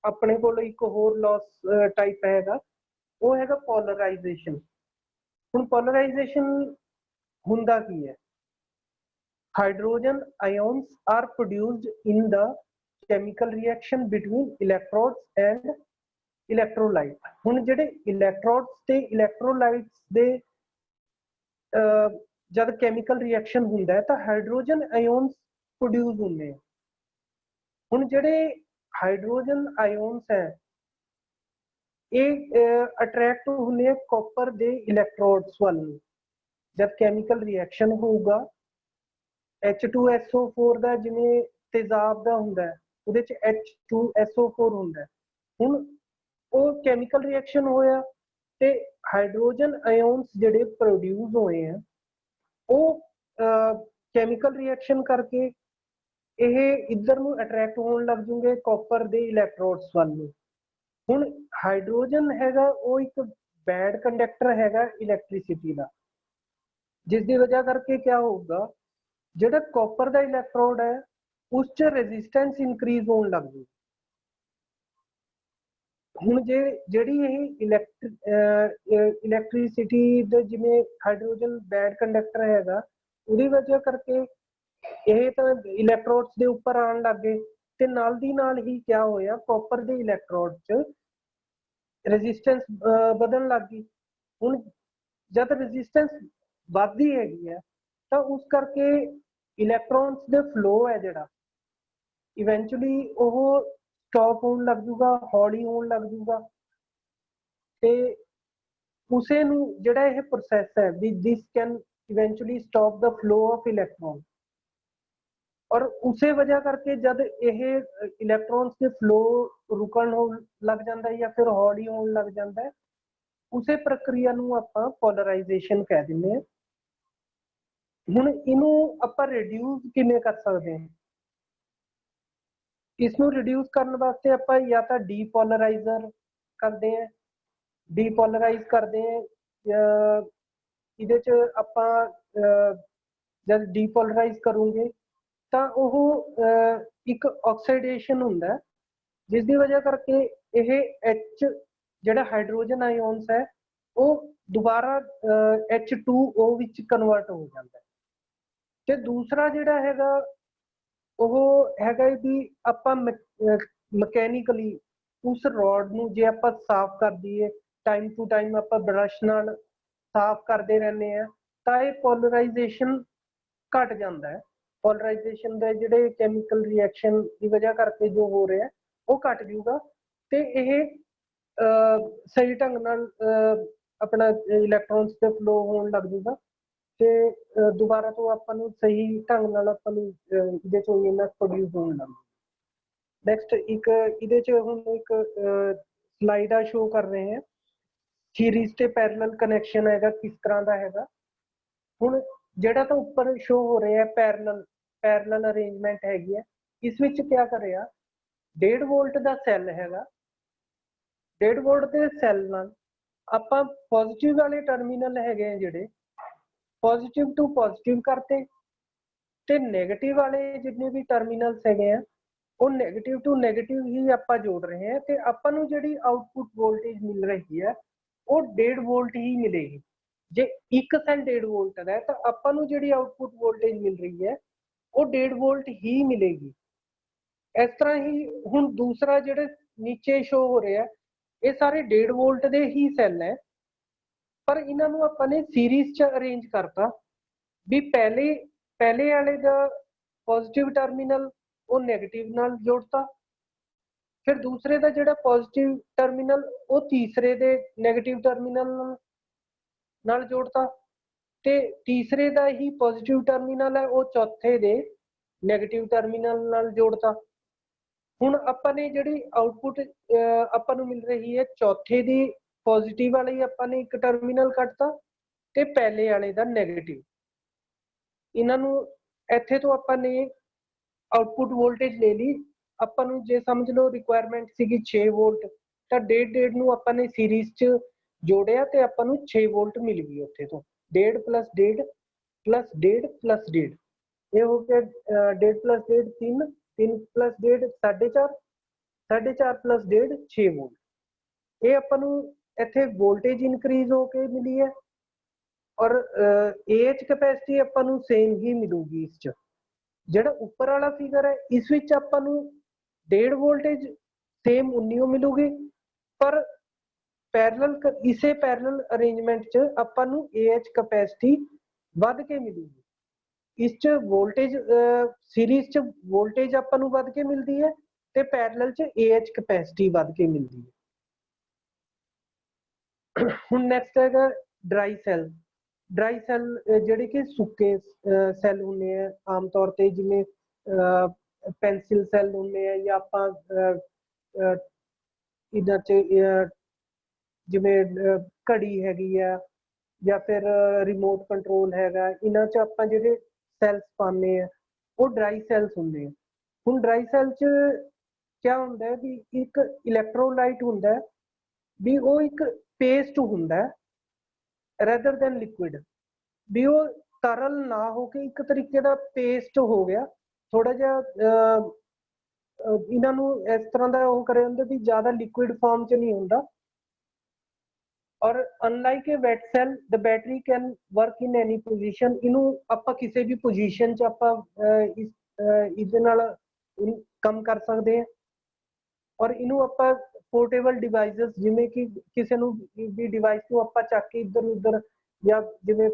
ਆਪਣੇ ਕੋਲ ਇੱਕ ਹੋਰ ਲਾਸ ਟਾਈਪ ਹੈਗਾ, ਉਹ ਹੈਗਾ ਪੋਲਰਾਈਜ਼ੇਸ਼ਨ। ਹੁਣ ਪੋਲਰਾਈਜ਼ੇਸ਼ਨ ਹੁੰਦਾ ਕੀ ਹੈ, hydrogen ਆਇਓਨਸ R produced in the chemical reaction between electrodes and electrolyte। ਹੁਣ ਜਿਹੜੇ ਇਲੈਕਟ੍ਰੋਡਸ ਤੇ ਇਲੈਕਟ੍ਰੋਲਾਈਟਸ ਦੇ ਜਦ ਕੈਮੀਕਲ ਰਿਐਕਸ਼ਨ ਹੁੰਦਾ ਹੈ ਤਾਂ ਹਾਈਡਰੋਜਨ ਆਇਓਨਸ ਪ੍ਰੋਡਿਊਸ ਹੁੰਦੇ ਆ। ਹੁਣ ਜਿਹੜੇ ਹਾਈਡਰੋਜਨ ਆਇਓਨਸ ਹੈ ਇਹ ਅਟਰੈਕਟ ਹੁੰਦੇ ਆ ਕਾਪਰ ਦੇ ਇਲੈਕਟ੍ਰੋਡਸ ਵੱਲ ਨੂੰ। ਜਦ ਕੈਮੀਕਲ ਰਿਐਕਸ਼ਨ ਹੋਊਗਾ H2SO4 ਦਾ ਜਿਵੇਂ ਤੇਜ਼ਾਬ ਦਾ ਹੁੰਦਾ ਹੈ ਉਹਦੇ 'ਚ H2SO4 ਹੁੰਦਾ। ਹੁਣ ਉਹ ਕੈਮੀਕਲ ਰਿਐਕਸ਼ਨ ਹੋਇਆ ਤੇ ਹਾਈਡਰੋਜਨ ਆਇਓਨਸ ਜਿਹੜੇ ਪ੍ਰੋਡਿਊਸ ਹੋਏ ਆ ਉਹ ਕੈਮੀਕਲ ਰਿਐਕਸ਼ਨ ਕਰਕੇ ਇਹ ਇੱਧਰ ਨੂੰ ਅਟਰੈਕਟ ਹੋਣ ਲੱਗ ਜੂਗੇ ਕਾਪਰ ਦੇ ਇਲੈਕਟ੍ਰੋਡਸ ਵੱਲ ਨੂੰ। ਹੁਣ ਹਾਈਡਰੋਜਨ ਹੈਗਾ ਉਹ ਇੱਕ ਬੈਡ ਕੰਡਕਟਰ ਹੈਗਾ ਇਲੈਕਟ੍ਰਿਸਿਟੀ ਦਾ, ਜਿਸ ਦੀ ਵਜ੍ਹਾ ਕਰਕੇ ਕਿਆ ਹੋਊਗਾ, ਜਿਹੜਾ ਕਾਪਰ ਦਾ ਇਲੈਕਟ੍ਰੋਡ ਹੈ ਉਸ 'ਚ ਰੈਜ਼ਿਸਟੈਂਸ ਇਨਕਰੀਜ਼ ਹੋਣ ਲੱਗ ਜੂ। ਹੁਣ ਜਿਹੜੀ ਇਹ ਇਲੈਕਟ੍ਰਿਸਿਟੀ ਦੇ ਜਿਵੇਂ ਹਾਈਡਰੋਜਨ ਬੈਡ ਕੰਡਕਟਰ ਹੈਗਾ, ਉਹਦੀ ਵਜ੍ਹਾ ਕਰਕੇ ਇਹ ਤਾਂ ਇਲੈਕਟ੍ਰੋਡਸ ਦੇ ਉੱਪਰ ਆਉਣ ਲੱਗ ਗਏ ਤੇ ਨਾਲ ਦੀ ਨਾਲ ਹੀ ਕਿਆ ਹੋਇਆ, ਕਾਪਰ ਦੇ ਇਲੈਕਟ੍ਰੋਡ 'ਚ ਰੈਜ਼ਿਸਟੈਂਸ ਵਧਣ ਲੱਗ ਗਈ। ਹੁਣ ਜਦ ਰੈਜ਼ਿਸਟੈਂਸ ਵੱਧਦੀ ਹੈਗੀ ਹੈ ਤਾਂ ਉਸ ਕਰਕੇ ਇਲੈਕਟ੍ਰੋਨਸ ਦੇ ਫਲੋ ਹੈ ਜਿਹੜਾ ਇਵੈਂਚੁਅਲੀ ਉਹ ਸਟਾਪ ਹੋਣ ਲੱਗ ਜੂਗਾ, ਹੌਲੀ ਹੋਣ ਲੱਗ ਜੂਗਾ। ਤੇ ਉਸੇ ਨੂੰ ਜਿਹੜਾ ਇਹ ਪ੍ਰੋਸੈਸ ਹੈ ਵੀ this can eventually stop the flow of electron, ਔਰ ਉਸੇ ਵਜ੍ਹਾ ਕਰਕੇ ਜਦ ਇਹ ਇਲੈਕਟ੍ਰੋਨਸ ਦੇ ਫਲੋ ਰੁਕਣ ਹੋਣ ਲੱਗ ਜਾਂਦਾ ਹੈ ਜਾਂ ਫਿਰ ਹੌਲੀ ਹੋਣ ਲੱਗ ਜਾਂਦਾ ਹੈ, ਉਸੇ ਪ੍ਰਕਿਰਿਆ ਨੂੰ ਆਪਾਂ ਪੋਲਰਾਈਜੇਸ਼ਨ ਕਹਿ ਦਿੰਦੇ ਹਾਂ। ਹੁਣ ਇਹਨੂੰ ਆਪਾਂ ਰਿਡਿਊਸ ਕਿਵੇਂ ਕਰ ਸਕਦੇ ਹਾਂ? ਇਸ ਨੂੰ ਰਿਡਿਊਸ ਕਰਨ ਵਾਸਤੇ ਆਪਾਂ ਜਾਂ ਤਾਂ ਡੀਪੋਲਰਾਈਜ਼ਰ ਕਰਦੇ ਹਾਂ, ਡੀਪੋਲਰਾਈਜ਼ ਕਰਦੇ ਹਾਂ। ਇਹਦੇ 'ਚ ਆਪਾਂ ਜਦ ਡੀਪੋਲਰਾਈਜ਼ ਕਰੂੰਗੇ ਤਾਂ ਉਹ ਇੱਕ ਆਕਸੀਡੇਸ਼ਨ ਹੁੰਦਾ, ਜਿਸ ਦੀ ਵਜ੍ਹਾ ਕਰਕੇ ਇਹ H ਜਿਹੜਾ ਹਾਈਡਰੋਜਨ ਆਇਓਨਸ ਹੈ ਉਹ ਦੁਬਾਰਾ H2O ਵਿੱਚ ਕਨਵਰਟ ਹੋ ਜਾਂਦਾ ਹੈ। ਤੇ ਦੂਸਰਾ ਜਿਹੜਾ ਹੈਗਾ ਉਹ ਹੈਗਾ ਵੀ ਆਪਾਂ ਮਕੈਨੀਕਲੀ ਉਸ ਰੋਡ ਨੂੰ ਜੇ ਆਪਾਂ ਸਾਫ਼ ਕਰ ਦਈਏ, ਟਾਈਮ ਟੂ ਟਾਈਮ ਆਪਾਂ ਬਰਸ਼ ਨਾਲ ਸਾਫ਼ ਕਰਦੇ ਰਹਿੰਦੇ ਹਾਂ ਤਾਂ ਇਹ ਪੋਲਰਾਈਜੇਸ਼ਨ ਘਟ ਜਾਂਦਾ ਹੈ। ਪੋਲਰਾਈਜੇਸ਼ਨ ਦੇ ਜਿਹੜੇ ਕੈਮੀਕਲ ਰਿਐਕਸ਼ਨ ਦੀ ਵਜ੍ਹਾ ਕਰਕੇ ਜੋ ਹੋ ਰਿਹਾ ਉਹ ਘਟ ਜੂਗਾ ਤੇ ਇਹ ਸਹੀ ਢੰਗ ਨਾਲ ਆਪਣਾ ਇਲੈਕਟ੍ਰੋਨਸ ਤੇ ਫਲੋ ਹੋਣ ਲੱਗ ਜੂਗਾ ਤੇ ਦੁਬਾਰਾ ਤੋਂ ਆਪਾਂ ਨੂੰ ਸਹੀ ਢੰਗ ਨਾਲ ਆਪਾਂ ਨੂੰ ਇਹਦੇ ਚੋਂ EMF ਪ੍ਰੋਡਿਊਸ ਹੋਣ ਲੱਗ ਜੂ। ਨੈਕਸਟ ਇੱਕ ਇਹਦੇ 'ਚ ਹੁਣ ਇੱਕ ਸਲਾਈਡਾਂ ਸ਼ੋ ਕਰ ਰਹੇ ਹਾਂ, ਸੀਰੀਜ਼ ਤੇ ਪੈਰਲਲ ਕਨੈਕਸ਼ਨ ਹੈਗਾ ਕਿਸ ਤਰ੍ਹਾਂ ਦਾ ਹੈਗਾ। ਹੁਣ ਜਿਹੜਾ ਤਾਂ ਉੱਪਰ ਸ਼ੋ ਹੋ ਰਿਹਾ ਪੈਰਲਲ ਅਰੇਂਜਮੈਂਟ ਹੈਗੀ ਹੈ, ਇਸ ਵਿੱਚ ਕਿਆ ਕਰਿਆ, 1.5 ਵੋਲਟ ਦਾ ਸੈੱਲ ਹੈਗਾ, 1.5 ਵੋਲਟ ਦੇ ਸੈੱਲ ਨਾਲ ਆਪਾਂ ਪੋਜ਼ਿਟਿਵ ਵਾਲੇ ਟਰਮੀਨਲ ਹੈਗੇ ਆ ਜਿਹੜੇ ਪੋਜ਼ਿਟਿਵ ਟੂ ਪੋਜ਼ਿਟਿਵ ਕਰਤੇ ਤੇ ਨੈਗੇਟਿਵ ਵਾਲੇ ਜਿੰਨੇ ਵੀ ਟਰਮੀਨਲਸ ਹੈਗੇ ਆ ਉਹ ਨੈਗੇਟਿਵ ਟੂ ਨੈਗੇਟਿਵ ਹੀ ਆਪਾਂ ਜੋੜ ਰਹੇ ਹਾਂ ਤੇ ਆਪਾਂ ਨੂੰ ਜਿਹੜੀ ਆਊਟਪੁੱਟ ਵੋਲਟੇਜ ਮਿਲ ਰਹੀ ਹੈ ਉਹ 1.5 ਵੋਲਟ ਹੀ ਮਿਲੇਗੀ। ਜੇ ਇੱਕ ਸੈੱਲ 1.5 ਵੋਲਟ ਦਾ ਹੈ ਤਾਂ ਆਪਾਂ ਨੂੰ ਜਿਹੜੀ ਆਊਟਪੁੱਟ ਵੋਲਟੇਜ ਮਿਲ ਰਹੀ ਹੈ ਉਹ 1.5 ਵੋਲਟ ਹੀ ਮਿਲੇਗੀ। ਇਸ ਤਰ੍ਹਾਂ ਹੀ ਹੁਣ ਦੂਸਰਾ ਜਿਹੜੇ ਨੀਚੇ ਸ਼ੋ ਹੋ ਰਿਹਾ ਇਹ ਸਾਰੇ 1.5 ਵੋਲਟ ਦੇ ਹੀ ਸੈੱਲ ਹੈ, ਪਰ ਇਹਨਾਂ ਨੂੰ ਆਪਾਂ ਨੇ ਸੀਰੀਜ਼ 'ਚ ਅਰੇਂਜ ਕਰਤਾ ਵੀ ਪਹਿਲੇ ਵਾਲੇ ਦਾ ਪੋਜ਼ਿਟਿਵ ਟਰਮੀਨਲ ਉਹ ਨੈਗੇਟਿਵ ਨਾਲ ਜੋੜਤਾ, ਫਿਰ ਦੂਸਰੇ ਦਾ ਜਿਹੜਾ ਪੋਜ਼ਿਟਿਵ ਟਰਮੀਨਲ ਉਹ ਤੀਸਰੇ ਦੇ ਨੈਗੇਟਿਵ ਟਰਮੀਨਲ ਨਾਲ ਜੋੜਤਾ ਤੇ ਤੀਸਰੇ ਦਾ ਹੀ ਪੋਜ਼ਿਟਿਵ ਟਰਮੀਨਲ ਹੈ ਉਹ ਚੌਥੇ ਦੇ ਨੈਗੇਟਿਵ ਟਰਮੀਨਲ ਨਾਲ ਜੋੜਤਾ। ਹੁਣ ਆਪਾਂ ਨੇ ਜਿਹੜੀ ਆਊਟਪੁੱਟ ਆਪਾਂ ਨੂੰ ਮਿਲ ਰਹੀ ਹੈ ਚੌਥੇ ਦੀ ਪੋਜ਼ਿਟਿਵ ਵਾਲੀ ਆਪਾਂ ਨੇ ਇੱਕ ਟਰਮੀਨਲ ਕੱਟਤਾ ਤੇ ਪਹਿਲੇ ਵਾਲੇ ਦਾ ਨੈਗੇਟਿਵ। ਇਹਨਾਂ ਨੂੰ ਇੱਥੇ ਤੋਂ ਆਪਾਂ ਨੇ ਆਊਟਪੁੱਟ ਵੋਲਟੇਜ ਲੈ ਲਈ। ਆਪਾਂ ਨੂੰ ਜੇ ਸਮਝ ਲਓ ਰਿਕੁਆਇਰਮੈਂਟ ਸੀਗੀ 6 ਵੋਲਟ ਤਾਂ 1.5 ਨੂੰ ਆਪਾਂ ਨੇ ਸੀਰੀਜ਼ 'ਚ ਜੋੜਿਆ ਤੇ ਆਪਾਂ ਨੂੰ 6 ਵੋਲਟ ਮਿਲ ਗਈ ਉੱਥੇ ਤੋਂ। 1.5 + 1.5 + 1.5 + 1.5 ਇਹ ਹੋ ਗਿਆ 1.5 + 1.5 3, 3 + 1.5 4.5, 4.5 + 1.5 6 ਵੋਲਟ। ਇਹ ਆਪਾਂ ਨੂੰ ਇੱਥੇ ਵੋਲਟੇਜ ਇਨਕਰੀਜ਼ ਹੋ ਕੇ ਮਿਲੀ ਹੈ ਔਰ AH ਕੈਪੈਸਿਟੀ ਆਪਾਂ ਨੂੰ ਸੇਮ ਹੀ ਮਿਲੂਗੀ। ਇਸ 'ਚ ਜਿਹੜਾ ਉੱਪਰ ਵਾਲਾ ਫਿਗਰ ਹੈ ਇਸ ਵਿੱਚ ਆਪਾਂ ਨੂੰ 1.5 ਵੋਲਟੇਜ ਸੇਮ ਉਨੀ ਮਿਲੂਗੀ, ਪਰ ਇਸੇ ਪੈਰਲਲ ਅਰੇਂਜਮੈਂਟ 'ਚ ਆਪਾਂ ਨੂੰ AH ਕੈਪੈਸਿਟੀ ਵੱਧ ਕੇ ਮਿਲੂਗੀ। ਇਸ 'ਚ ਵੋਲਟੇਜ ਸੀਰੀਜ਼ 'ਚ ਵੋਲਟੇਜ ਆਪਾਂ ਨੂੰ ਵੱਧ ਕੇ ਮਿਲਦੀ ਹੈ ਤੇ ਪੈਰਲਲ 'ਚ AH ਕੈਪੈਸਿਟੀ ਵੱਧ ਕੇ ਮਿਲਦੀ ਹੈ। ਹੁਣ ਨੈਕਸਟ ਹੈਗਾ ਡਰਾਈ ਸੈੱਲ। ਡਰਾਈ ਸੈੱਲ ਜਿਹੜੇ ਕਿ ਸੁੱਕੇ ਸੈੱਲ ਹੁੰਦੇ ਆ ਆਮ ਤੌਰ ਤੇ, ਜਿਵੇਂ ਪੈਨਸਿਲ ਸੈੱਲ ਹੁੰਦੇ ਆ ਜਾਂ ਆਪਾਂ ਇਹਨਾਂ 'ਚ ਜਿਵੇਂ ਘੜੀ ਹੈਗੀ ਆ ਜਾਂ ਫਿਰ ਰਿਮੋਟ ਕੰਟਰੋਲ ਹੈਗਾ, ਇਹਨਾਂ 'ਚ ਆਪਾਂ ਜਿਹੜੇ ਸੈਲਸ ਪਾਉਂਦੇ ਆ, ਉਹ ਡਰਾਈ ਸੈਲਸ ਹੁੰਦੇ ਆ। ਹੁਣ ਡਰਾਈ ਸੈਲ 'ਚ ਕਿਆ ਹੁੰਦਾ ਹੈ ਵੀ ਇੱਕ ਇਲੈਕਟ੍ਰੋਲਾਈਟ ਹੁੰਦਾ ਹੈ, ਵੀ ਉਹ ਇੱਕ ਪੇਸਟ ਹੁੰਦਾ ਹੈ ਰੈਦਰ ਦੈਨ ਲਿਕੁਇਡ, ਵੀ ਉਹ ਤਰਲ ਨਾ ਹੋ ਕੇ ਇੱਕ ਤਰੀਕੇ ਦਾ ਪੇਸਟ ਹੋ ਗਿਆ। ਥੋੜਾ ਜਿਹਾ ਇਹਨਾਂ ਨੂੰ ਇਸ ਤਰ੍ਹਾਂ ਦਾ ਉਹ ਕਰਿਆ ਹੁੰਦਾ ਵੀ ਜ਼ਿਆਦਾ ਲਿਕੁਇਡ ਫਾਰਮ 'ਚ ਨਹੀਂ ਹੁੰਦਾ। ਔਰ unlike a wet cell, the battery can work in any position. ਇਹਨੂੰ ਆਪਾਂ ਕਿਸੇ ਵੀ ਪੋਜੀਸ਼ਨ 'ਚ ਆਪਾਂ ਇਹਦੇ ਨਾਲ ਕੰਮ ਕਰ ਸਕਦੇ ਹਾਂ। ਔਰ ਇਹਨੂੰ ਆਪਾਂ ਪੋਰਟੇਬਲ ਡਿਵਾਈਸਿਸ, ਜਿਵੇਂ ਕਿ ਕਿਸੇ ਨੂੰ ਵੀ ਡਿਵਾਈਸ ਨੂੰ ਆਪਾਂ ਚੱਕ ਕੇ ਇੱਧਰ ਉੱਧਰ, ਜਾਂ ਜਿਵੇਂ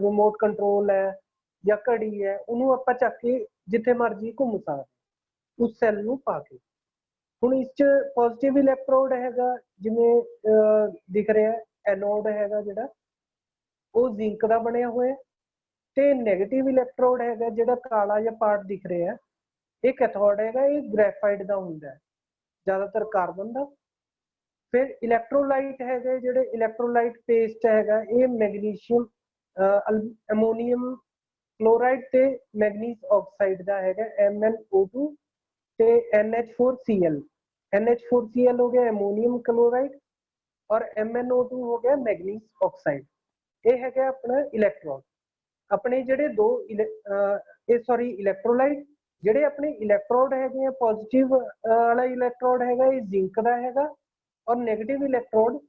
ਰਿਮੋਟ ਕੰਟਰੋਲ ਹੈ ਜਾਂ ਘੜੀ ਹੈ, ਉਹਨੂੰ ਆਪਾਂ ਚੱਕ ਕੇ ਜਿੱਥੇ ਮਰਜ਼ੀ ਘੁੰਮ ਸਕਦੇ ਉਸ ਸੈੱਲ ਨੂੰ ਪਾ ਕੇ। ਹੁਣ ਇਸ 'ਚ ਪੋਜ਼ਿਟਿਵ ਇਲੈਕਟ੍ਰੋਡ ਹੈਗਾ, ਜਿਵੇਂ ਦਿਖ ਰਿਹਾ ਐਨੋਡ ਹੈਗਾ ਜਿਹੜਾ, ਉਹ ਜ਼ਿੰਕ ਦਾ ਬਣਿਆ ਹੋਇਆ, ਤੇ ਨੈਗੇਟਿਵ ਇਲੈਕਟ੍ਰੋਡ ਹੈਗਾ ਜਿਹੜਾ ਕਾਲਾ ਜਿਹਾ ਪਾਰਟ ਦਿਖ ਰਿਹਾ, ਇਹ ਕੈਥੋਡ ਹੈਗਾ, ਇਹ ਗ੍ਰੈਫਾਈਟ ਦਾ ਹੁੰਦਾ ਹੈ, ਜ਼ਿਆਦਾਤਰ ਕਾਰਬਨ ਦਾ। ਫਿਰ ਇਲੈਕਟ੍ਰੋਲਾਈਟ ਹੈਗੇ, ਜਿਹੜੇ ਇਲੈਕਟ੍ਰੋਲਾਈਟ ਪੇਸਟ ਹੈਗਾ, ਇਹ ਮੈਗਨੀਸ਼ੀਅਮ, ਅਮੋਨੀਅਮ ਕਲੋਰਾਈਡ ਤੇ ਮੈਗਨੀਜ਼ ਆਕਸਾਈਡ ਦਾ ਹੈਗਾ, MnO2 ਤੇ NH4Cl। NH4Cl ਹੋ ਗਿਆ ਅਮੋਨੀਅਮ ਕਲੋਰਾਈਡ, ਔਰ MnO2 ਹੋ ਗਿਆ ਮੈਗਨੀਜ਼ ਆਕਸਾਈਡ। ਇਹ ਹੈਗਾ ਆਪਣਾ ਇਲੈਕਟ੍ਰੋਨ। ਆਪਣੇ ਜਿਹੜੇ ਦੋ ਇਲੈਕਟ੍ਰੋਲਾਈਟ, ਜਿਹੜੇ ਆਪਣੇ ਇਲੈਕਟ੍ਰੋਡ ਹੈਗੇ ਆ, ਪੋਜ਼ਿਟਿਵ ਵਾਲਾ ਇਲੈਕਟ੍ਰੋਡ ਹੈਗਾ ਇਹ ਜ਼ਿੰਕ ਦਾ ਹੈਗਾ, ਔਰ ਨੈਗੇਟਿਵ ਇਲੈਕਟ੍ਰੋਡ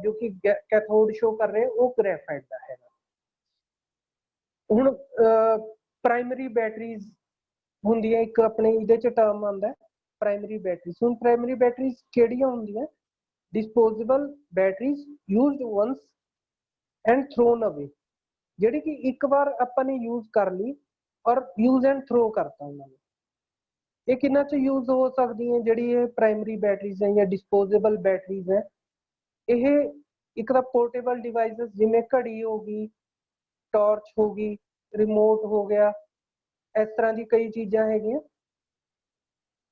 ਜੋ ਕਿ ਕੈਥੋਡ ਸ਼ੋ ਕਰ ਰਹੇ ਉਹ ਗ੍ਰੈਫਾਈਟ ਦਾ ਹੈਗਾ। ਹੁਣ ਪ੍ਰਾਇਮਰੀ ਬੈਟਰੀਜ਼ ਹੁੰਦੀਆਂ, ਇੱਕ ਆਪਣੇ ਇਹਦੇ 'ਚ ਟਰਮ ਆਉਂਦਾ ਪ੍ਰਾਇਮਰੀ ਬੈਟਰੀਜ਼। ਹੁਣ ਪ੍ਰਾਇਮਰੀ ਬੈਟਰੀਜ਼ ਕਿਹੜੀਆਂ ਹੁੰਦੀਆਂ? Disposable batteries used ones and thrown ਅਵੇ, ਜਿਹੜੀ ਕਿ ਇੱਕ ਵਾਰ ਆਪਾਂ ਨੇ ਯੂਜ਼ ਕਰ ਲਈ ਔਰ ਯੂਜ਼ ਐਂਡ ਥਰੋ ਕਰਤਾ ਉਹਨਾਂ ਨੇ। ਇਹ ਕਿੰਨਾ 'ਚ ਯੂਜ਼ ਹੋ ਸਕਦੀ ਹੈ ਜਿਹੜੀ ਇਹ ਪ੍ਰਾਇਮਰੀ ਬੈਟਰੀਜ਼ ਹੈ ਜਾਂ ਡਿਸਪੋਜ਼ੇਬਲ ਬੈਟਰੀਜ਼ ਹੈ? ਇਹ ਇੱਕ ਤਾਂ ਪੋਰਟੇਬਲ ਡਿਵਾਈਸਿਸ, ਜਿਵੇਂ ਘੜੀ ਹੋ ਗਈ, ਟਾਰਚ ਹੋ ਗਈ, ਰਿਮੋਟ ਹੋ ਗਿਆ, ਇਸ ਤਰ੍ਹਾਂ ਦੀ ਕਈ ਚੀਜ਼ਾਂ ਹੈਗੀਆਂ।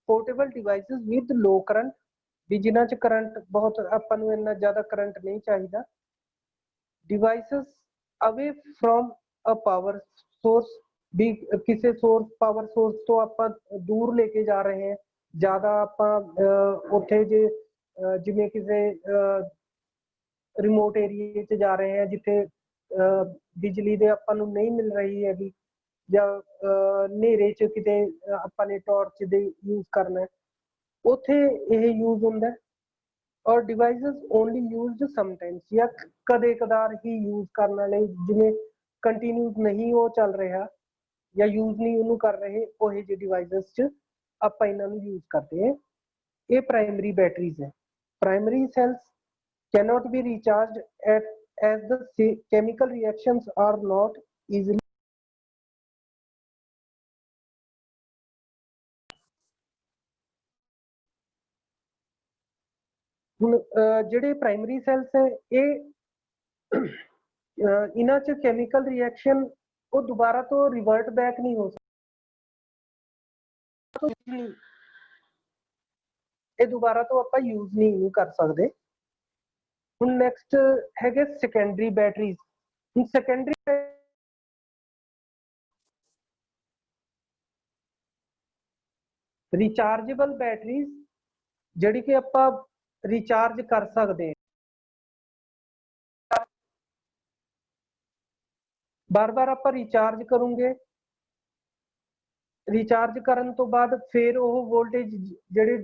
Portable devices with low current, ਵੀ ਜਿਨ੍ਹਾਂ 'ਚ ਕਰੰਟ ਬਹੁਤ, ਆਪਾਂ ਨੂੰ ਇੰਨਾ ਜ਼ਿਆਦਾ ਕਰੰਟ ਨਹੀਂ ਚਾਹੀਦਾ। ਡਿਵਾਈਸਿਸ ਅਵੇ ਫਰੋਮ ਅ ਪਾਵਰ ਸੋਰਸ, ਵੀ ਕਿਸੇ ਪਾਵਰ ਸੋਰਸ ਤੋਂ ਆਪਾਂ ਦੂਰ ਲੈ ਕੇ ਜਾ ਰਹੇ ਹਾਂ, ਜ਼ਿਆਦਾ ਆਪਾਂ ਉੱਥੇ ਜੇ ਜਿਵੇਂ ਕਿਸੇ ਰਿਮੋਟ ਏਰੀਏ 'ਚ ਜਾ ਰਹੇ ਹਾਂ ਜਿੱਥੇ ਬਿਜਲੀ ਦੇ ਆਪਾਂ ਨੂੰ ਨਹੀਂ ਮਿਲ ਰਹੀ ਹੈਗੀ, ਜਾਂ ਹਨੇਰੇ 'ਚ ਕਿਤੇ ਆਪਾਂ ਨੇ ਟਾਰਚ ਦੇ ਯੂਜ਼ ਕਰਨਾ, ਉੱਥੇ ਇਹ ਯੂਜ਼ ਹੁੰਦਾ। ਔਰ ਡਿਵਾਈਸਿਸ ਓਨਲੀ ਯੂਜ਼ਡ ਸਮਟਾਈਮਸ, ਜਾਂ ਕਦੇ ਕਦਾਰ ਹੀ ਯੂਜ਼ ਕਰਨ ਵਾਲੇ, ਜਿਵੇਂ ਕੰਟੀਨਿਊਸ ਨਹੀਂ ਉਹ ਚੱਲ ਰਿਹਾ ਜਾਂ ਯੂਜ਼ ਨਹੀਂ ਉਹਨੂੰ ਕਰ ਰਹੇ, ਉਹ ਜਿਹੇ ਡਿਵਾਈਸਿਸ 'ਚ ਆਪਾਂ ਇਹਨਾਂ ਨੂੰ ਯੂਜ਼ ਕਰਦੇ ਹਾਂ। ਇਹ ਪ੍ਰਾਇਮਰੀ ਬੈਟਰੀਜ਼ ਹੈ। Primary cells cannot be recharged as the chemical reactions are not easily ਹੁਣ ਜਿਹੜੇ ਪ੍ਰਾਇਮਰੀ ਸੈਲਸ ਹੈ ਇਹ ਇਹਨਾਂ 'ਚ ਕੈਮੀਕਲ ਰਿਐਕਸ਼ਨ ਉਹ ਦੁਬਾਰਾ ਤੋਂ ਰਿਵਰਟ ਬੈਕ ਨਹੀਂ ਹੋ ਸਕਦੀ, ਇਹ ਦੁਬਾਰਾ ਤੋਂ ਆਪਾਂ ਯੂਜ਼ ਨਹੀਂ ਕਰ ਸਕਦੇ। ਹੁਣ ਨੈਕਸਟ ਹੈਗੇ ਸੈਕੰਡਰੀ ਬੈਟਰੀਜ਼। ਹੁਣ ਸੈਕੰਡਰੀ ਰਿਚਾਰਜੇਬਲ ਬੈਟਰੀਜ਼, ਜਿਹੜੀ ਕਿ ਆਪਾਂ ਰਿਚਾਰਜ ਕਰ ਸਕਦੇ ਹਾਂ, ਬਾਰ-ਬਾਰ ਆਪਾਂ ਰਿਚਾਰਜ ਕਰੂੰਗੇ, ਰਿਚਾਰਜ ਕਰਨ ਤੋਂ ਬਾਅਦ ਫਿਰ ਉਹ ਵੋਲਟੇਜ ਜਿਹੜੀ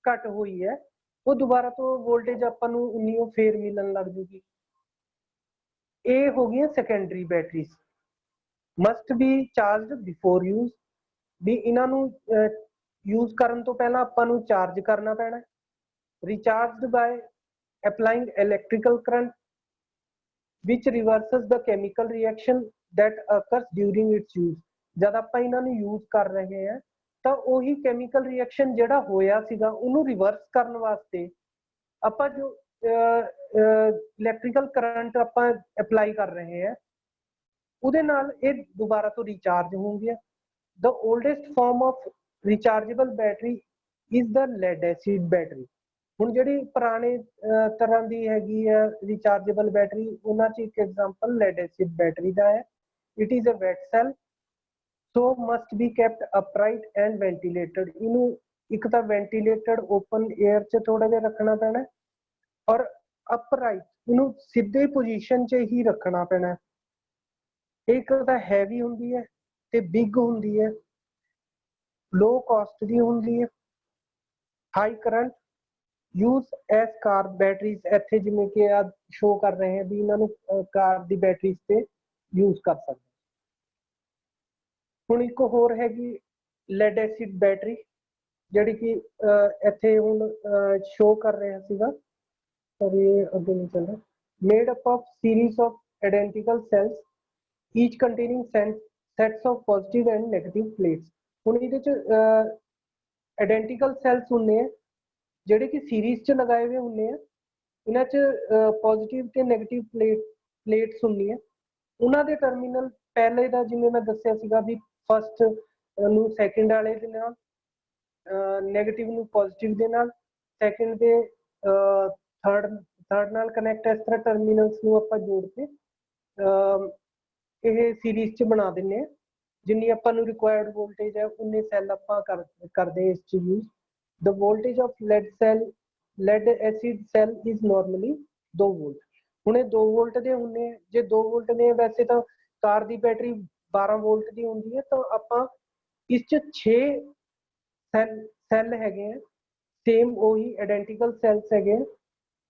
ਘਟ ਹੋਈ ਹੈ ਉਹ ਦੁਬਾਰਾ ਤੋਂ ਵੋਲਟੇਜ ਆਪਾਂ ਨੂੰ ਉਨੀ ਉਹ ਫੇਰ ਮਿਲਣ ਲੱਗ ਜੂਗੀ। ਇਹ ਹੋ ਗਈਆਂ secondary batteries. Must be charged before use, ਵੀ ਇਹਨਾਂ ਨੂੰ ਯੂਜ਼ ਕਰਨ ਤੋਂ ਪਹਿਲਾਂ ਆਪਾਂ ਨੂੰ ਚਾਰਜ ਕਰਨਾ ਪੈਣਾ। Recharged by applying electrical current which reverses the chemical reaction that occurs during its use। ਜਦ ਆਪਾਂ ਇਹਨਾਂ ਨੂੰ ਯੂਜ਼ ਕਰ ਰਹੇ ਹਾਂ ਤਾਂ ਉਹੀ ਕੈਮੀਕਲ ਰਿਐਕਸ਼ਨ ਜਿਹੜਾ ਹੋਇਆ ਸੀਗਾ ਉਹਨੂੰ ਰਿਵਰਸ ਕਰਨ ਵਾਸਤੇ ਆਪਾਂ ਜੋ ਇਲੈਕਟ੍ਰੀਕਲ ਕਰੰਟ ਆਪਾਂ ਅਪਲਾਈ ਕਰ ਰਹੇ ਹਾਂ ਉਹਦੇ ਨਾਲ ਇਹ ਦੁਬਾਰਾ ਤੋਂ ਰਿਚਾਰਜ ਹੋਣਗੇ। The oldest form of rechargeable battery is the lead acid battery। ਹੁਣ ਜਿਹੜੀ ਪੁਰਾਣੇ ਤਰ੍ਹਾਂ ਦੀ ਹੈਗੀ ਹੈ ਰਿਚਾਰਜੇਬਲ ਬੈਟਰੀ, ਉਹਨਾਂ 'ਚ ਇੱਕ ਐਗਜ਼ਾਮਪਲ ਲੈਡ ਐਸਿਡ ਬੈਟਰੀ ਦਾ ਹੈ। it is a wet cell, so must be kept upright and ventilated. ਇਹਨੂੰ ਇੱਕ ਤਾਂ ventilated open air 'ਚ ਥੋੜਾ ਜਿਹਾ ਰੱਖਣਾ ਪੈਣਾ ਔਰ upright ਇਹਨੂੰ ਸਿੱਧੇ ਪੋਜੀਸ਼ਨ 'ਚ ਹੀ ਰੱਖਣਾ ਪੈਣਾ। ਇੱਕ ਤਾਂ ਹੈਵੀ ਹੁੰਦੀ ਹੈ ਤੇ ਬਿਗ ਹੁੰਦੀ ਹੈ, ਲੋ ਕਾਸਟ ਦੀ ਹੁੰਦੀ ਹੈ, high current, use as car batteries. ਇੱਥੇ ਜਿਵੇਂ ਕਿ ਆ ਸ਼ੋ ਕਰ ਰਹੇ हैं भी ਇਹਨਾਂ ਨੂੰ ਕਾਰ ਦੀ ਬੈਟਰੀਜ਼ ਤੇ ਯੂਜ਼ ਕਰ ਸਕਦੇ। ਹੁਣ ਇੱਕ ਹੋਰ ਹੈਗੀ ਲੈਡ ਐਸਿਡ ਬੈਟਰੀ, ਜਿਹੜੀ ਕਿ ਇੱਥੇ ਹੁਣ ਸ਼ੋ ਕਰ ਰਿਹਾ ਸੀਗਾ ਪਰ ਇਹ ਅੱਗੇ ਨਹੀਂ ਚੱਲ ਰਿਹਾ। Made up of series of identical cells each containing sets of positive and negative plates. ਹੁਣ ਇਹਦੇ ਚ ਆਇਡੈਂਟੀਕਲ ਸੈਲਸ ਹੁੰਦੇ ਆ ਜਿਹੜੇ ਕਿ ਸੀਰੀਜ਼ 'ਚ ਲਗਾਏ ਹੋਏ ਹੁੰਦੇ ਆ। ਇਹਨਾਂ 'ਚ ਪੋਜ਼ਿਟਿਵ ਤੇ ਨੈਗੇਟਿਵ ਪਲੇਟਸ ਹੁੰਦੀਆਂ। ਉਹਨਾਂ ਦੇ ਟਰਮੀਨਲ ਪਹਿਲੇ ਦਾ ਜਿਵੇਂ ਮੈਂ ਦੱਸਿਆ ਸੀਗਾ ਵੀ ਫਸਟ ਨੂੰ ਸੈਕਿੰਡ ਵਾਲੇ ਦੇ ਨਾਲ, ਨੈਗੇਟਿਵ ਨੂੰ ਪੋਜ਼ਿਟਿਵ ਦੇ ਨਾਲ, ਸੈਕਿੰਡ ਦੇ ਥਰਡ ਨਾਲ ਕਨੈਕਟ। ਇਸ ਤਰ੍ਹਾਂ ਟਰਮੀਨਲਸ ਨੂੰ ਆਪਾਂ ਜੋੜ ਕੇ ਇਹ ਸੀਰੀਜ਼ 'ਚ ਬਣਾ ਦਿੰਦੇ ਆ। ਜਿੰਨੀ ਆਪਾਂ ਨੂੰ ਰਿਕੁਆਇਰਡ ਵੋਲਟੇਜ ਹੈ ਉਨੇ ਸੈੱਲ ਆਪਾਂ ਕਰਦੇ ਇਸ 'ਚ use. The voltage of lead acid cell is normally 2 volt. ਹੁਣ ਇਹ 2 वोल्ट ਦੇ ਹੁੰਦੇ ਆ। ਜੇ 2 वोल्ट ਨੇ ਵੈਸੇ ਤਾਂ ਕਾਰ ਦੀ ਬੈਟਰੀ 12 वोल्ट ਦੀ ਹੁੰਦੀ ਹੈ, ਤਾਂ ਆਪਾਂ ਇਸ 'ਚ 6 ਸੈੱਲ ਹੈਗੇ ਆ ਸੇਮ ਉਹੀ ਆਇਡੈਂਟੀਕਲ ਸੈਲਸ ਹੈਗੇ ਆ।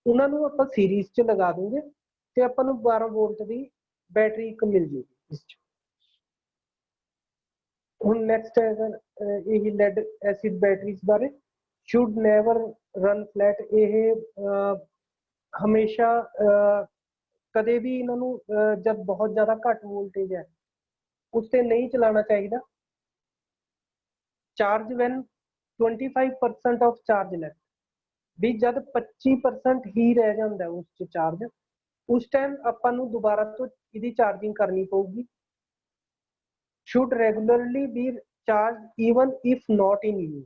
ਉਹਨਾਂ ਨੂੰ ਆਪਾਂ ਸੀਰੀਜ਼ 'ਚ ਲਗਾ ਦੂੰਗੇ ਤੇ ਆਪਾਂ ਨੂੰ 12 वोल्ट ਦੀ ਬੈਟਰੀ ਇੱਕ ਮਿਲ ਜੂਗੀ ਇਸ 'ਚ। ਹੁਣ ਨੈਕਸਟ ਹੈਗਾ ਇਹੀ ਲੈਡ ਐਸਿਡ ਬੈਟਰੀਜ਼ ਬਾਰੇ। should never run flat। ਇਹ ਹਮੇਸ਼ਾ ਕਦੇ ਵੀ ਇਹਨਾਂ ਨੂੰ ਜਦ ਬਹੁਤ ਜ਼ਿਆਦਾ ਘੱਟ ਵੋਲਟੇਜ ਹੈ ਉਸ ਤੇ ਨਹੀਂ ਚਲਾਉਣਾ ਚਾਹੀਦਾ। Charge when 25% of charge left, ਵੀ ਜਦ 25% ਹੀ ਰਹਿ ਜਾਂਦਾ ਉਸ 'ਚ ਚਾਰਜ, ਉਸ ਟਾਈਮ ਆਪਾਂ ਨੂੰ ਦੁਬਾਰਾ ਤੋਂ ਇਹਦੀ ਚਾਰਜਿੰਗ ਕਰਨੀ ਪਊਗੀ। should regularly be charged even if not in use।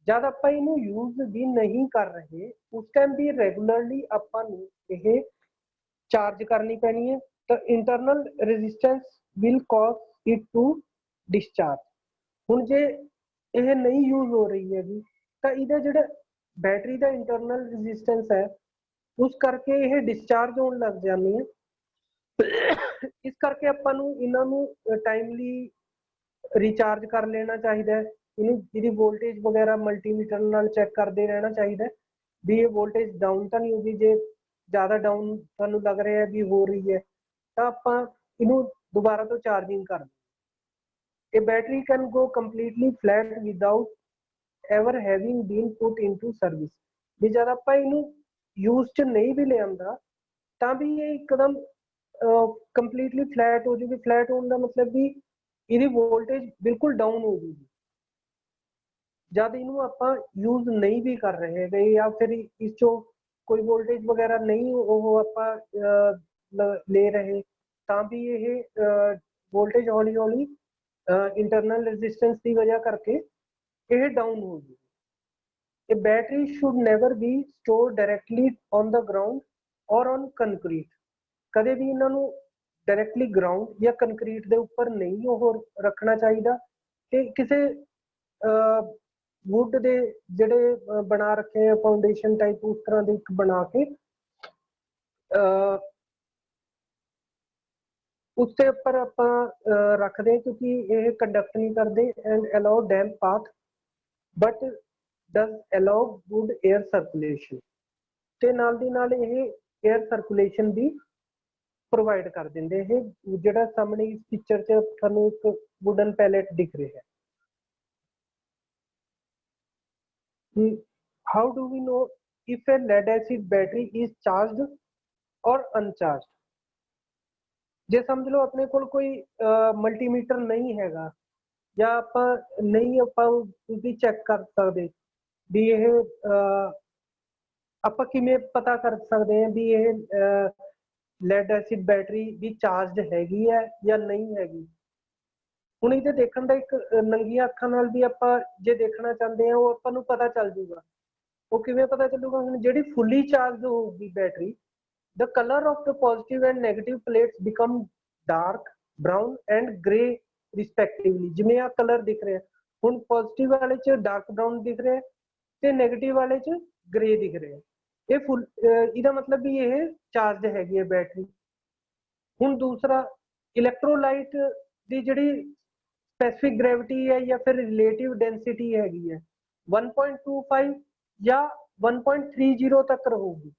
ਜਦ ਆਪਾਂ ਇਹਨੂੰ ਯੂਜ਼ ਵੀ ਨਹੀਂ ਕਰ ਰਹੇ ਉਸ ਟਾਈਮ ਵੀ ਰੈਗੂਲਰਲੀ ਆਪਾਂ ਨੂੰ ਇਹ ਚਾਰਜ ਕਰਨੀ ਪੈਣੀ ਹੈ। ਤਾਂ internal resistance will cause it to discharge. ਹੁਣ ਜੇ ਇਹ ਨਹੀਂ ਯੂਜ਼ ਹੋ ਰਹੀ ਹੈਗੀ ਤਾਂ ਇਹਦਾ ਜਿਹੜਾ ਬੈਟਰੀ ਦਾ ਇੰਟਰਨਲ ਰੈਜ਼ਿਸਟੈਂਸ ਹੈ ਉਸ ਕਰਕੇ ਇਹ ਡਿਸਚਾਰਜ ਹੋਣ ਲੱਗ ਜਾਂਦੀ ਹੈ। ਇਸ ਕਰਕੇ ਆਪਾਂ ਨੂੰ ਇਹਨਾਂ ਨੂੰ ਟਾਈਮਲੀ ਰੀਚਾਰਜ ਕਰ ਲੈਣਾ ਚਾਹੀਦਾ ਹੈ। ਇਹਦੀ ਵੋਲਟੇਜ ਵਗੈਰਾ ਮਲਟੀਮੀਟਰ ਨਾਲ ਚੈੱਕ ਕਰਦੇ ਰਹਿਣਾ ਚਾਹੀਦਾ ਵੀ ਇਹ ਵੋਲਟੇਜ ਡਾਊਨ ਤਾਂ ਨਹੀਂ ਹੋਗੀ। ਜੇ ਜ਼ਿਆਦਾ ਡਾਊਨ ਤੁਹਾਨੂੰ ਲੱਗ ਰਿਹਾ ਵੀ ਹੋ ਰਹੀ ਹੈ ਤਾਂ ਆਪਾਂ ਇਹਨੂੰ ਦੁਬਾਰਾ ਤੋਂ ਚਾਰਜਿੰਗ ਕਰ ਦਿੰਦੇ। ਇਹ battery can go completely flat without ever having been put into service. ਵੀ ਜਦ ਆਪਾਂ ਇਹਨੂੰ ਯੂਜ਼ 'ਚ ਨਹੀਂ ਵੀ ਲਿਆਂਦਾ ਤਾਂ ਵੀ ਇਹ ਇੱਕਦਮ ਕੰਪਲੀਟਲੀ ਫਲੈਟ ਹੋ ਜੂਗੀ। ਫਲੈਟ ਹੋਣ ਦਾ ਮਤਲਬ ਵੀ ਇਹਦੀ ਵੋਲਟੇਜ ਬਿਲਕੁਲ ਡਾਊਨ ਹੋ ਜੂਗੀ ਜਦ ਇਹਨੂੰ ਆਪਾਂ ਯੂਜ਼ ਨਹੀਂ ਵੀ ਕਰ ਰਹੇ ਹੈਗੇ ਜਾਂ ਫਿਰ ਇਸ 'ਚੋਂ ਕੋਈ ਵੋਲਟੇਜ ਵਗੈਰਾ ਨਹੀਂ ਉਹ ਆਪਾਂ ਲੈ ਰਹੇ ਤਾਂ ਵੀ ਇਹ ਵੋਲਟੇਜ ਹੌਲੀ ਹੌਲੀ ਇੰਟਰਨਲ ਰੈਜ਼ਿਸਟੈਂਸ ਦੀ ਵਜ੍ਹਾ ਕਰਕੇ ਇਹ ਡਾਊਨ ਹੋ ਜੂਗੀ। ਇਹ battery should never B store directly on the ground ਔਰ ਔਨ ਕੰਕਰੀਟ। ਕਦੇ ਵੀ ਇਹਨਾਂ ਨੂੰ ਡਾਇਰੈਕਟਲੀ ਗਰਾਊਂਡ ਜਾਂ ਕੰਕਰੀਟ ਦੇ ਉੱਪਰ ਨਹੀਂ ਉਹ ਰੱਖਣਾ ਚਾਹੀਦਾ ਕਿ ਕਿਸੇ ਵੁੱਡ ਦੇ ਜਿਹੜੇ ਬਣਾ ਰੱਖੇ ਆ ਫਾਊਂਡੇਸ਼ਨ ਟਾਈਪ ਉਸ ਤਰ੍ਹਾਂ ਦੇ ਇੱਕ ਬਣਾ ਕੇ ਉਸ ਦੇ ਉੱਪਰ ਆਪਾਂ ਰੱਖਦੇ ਹਾਂ ਕਿਉਂਕਿ ਇਹ ਕੰਡਕਟ ਨਹੀਂ ਕਰਦੇ and allow dam path but does allow good air circulation. ਤੇ ਨਾਲ ਦੀ ਨਾਲ ਇਹ 에ਅਰ ਸਰਕੂਲੇਸ਼ਨ ਵੀ ਪ੍ਰੋਵਾਈਡ ਕਰ ਦਿੰਦੇ। ਇਹ ਜਿਹੜਾ ਸਾਹਮਣੇ ਇਸ ਪਿਕਚਰ 'ਚ ਤੁਹਾਨੂੰ ਇੱਕ ਵੁਡਨ ਪੈਲੇਟ ਦਿਖ ਰਿਹਾ ਹੈ। How do we know if a lead acid battery is charged or uncharged? ਜੇ ਸਮਝ ਲਓ ਆਪਣੇ ਕੋਲ ਕੋਈ ਮਲਟੀਮੀਟਰ ਨਹੀਂ ਹੈਗਾ ਜਾਂ ਆਪਾਂ ਨਹੀਂ ਆਪਾਂ ਉਸਦੀ ਚੈੱਕ ਕਰ ਸਕਦੇ ਵੀ ਇਹ ਆਪਾਂ ਕਿਵੇਂ ਪਤਾ ਕਰ ਸਕਦੇ ਹਾਂ ਵੀ ਇਹ ਲੈਡ ਐਸਿਡ ਬੈਟਰੀ ਵੀ ਚਾਰਜਡ ਹੈਗੀ ਹੈ ਜਾਂ ਨਹੀਂ ਹੈਗੀ। ਹੁਣ ਇਹਦੇ ਦੇਖਣ ਦਾ ਇੱਕ ਨੰਗੀਆਂ ਅੱਖਾਂ ਨਾਲ ਵੀ ਆਪਾਂ ਜੇ ਦੇਖਣਾ ਚਾਹੁੰਦੇ ਹਾਂ ਉਹ ਆਪਾਂ ਨੂੰ ਪਤਾ ਚੱਲ ਜੂਗਾ। ਉਹ ਕਿਵੇਂ ਪਤਾ ਚੱਲੂਗਾ? ਹੁਣ ਜਿਹੜੀ ਫੁੱਲੀ ਚਾਰਜ ਹੋਊਗੀ battery, the color of the positive and negative plates become dark brown and grey respectively. ਜਿਵੇਂ ਆ ਕਲਰ ਦਿਖ ਰਿਹਾ, ਹੁਣ ਪੋਜ਼ਿਟਿਵ ਵਾਲੇ ਚ ਡਾਰਕ ਬਰਾਊਨ ਦਿਖ ਰਿਹਾ ਤੇ ਨੈਗੇਟਿਵ ਵਾਲੇ ਚ ਗ੍ਰੇ ਦਿਖ ਰਿਹਾ। ਇਹ ਫੁੱਲ ਇਹਦਾ ਮਤਲਬ ਵੀ ਇਹ ਚਾਰਜ ਹੈਗੀ ਹੈ ਬੈਟਰੀ। ਹੁਣ ਦੂਸਰਾ, ਇਲੈਕਟ੍ਰੋਲਾਈਟ ਦੀ ਜਿਹੜੀ ਸਪੈਸੀਫਿਕ ਗ੍ਰੈਵਿਟੀ ਹੈ ਜਾਂ ਫਿਰ ਰਿਲੇਟਿਵ ਡੈਂਸਿਟੀ ਹੈਗੀ ਹੈ 1.25 ਜਾਂ 1.30 ਤੱਕ ਰਹੂਗੀ।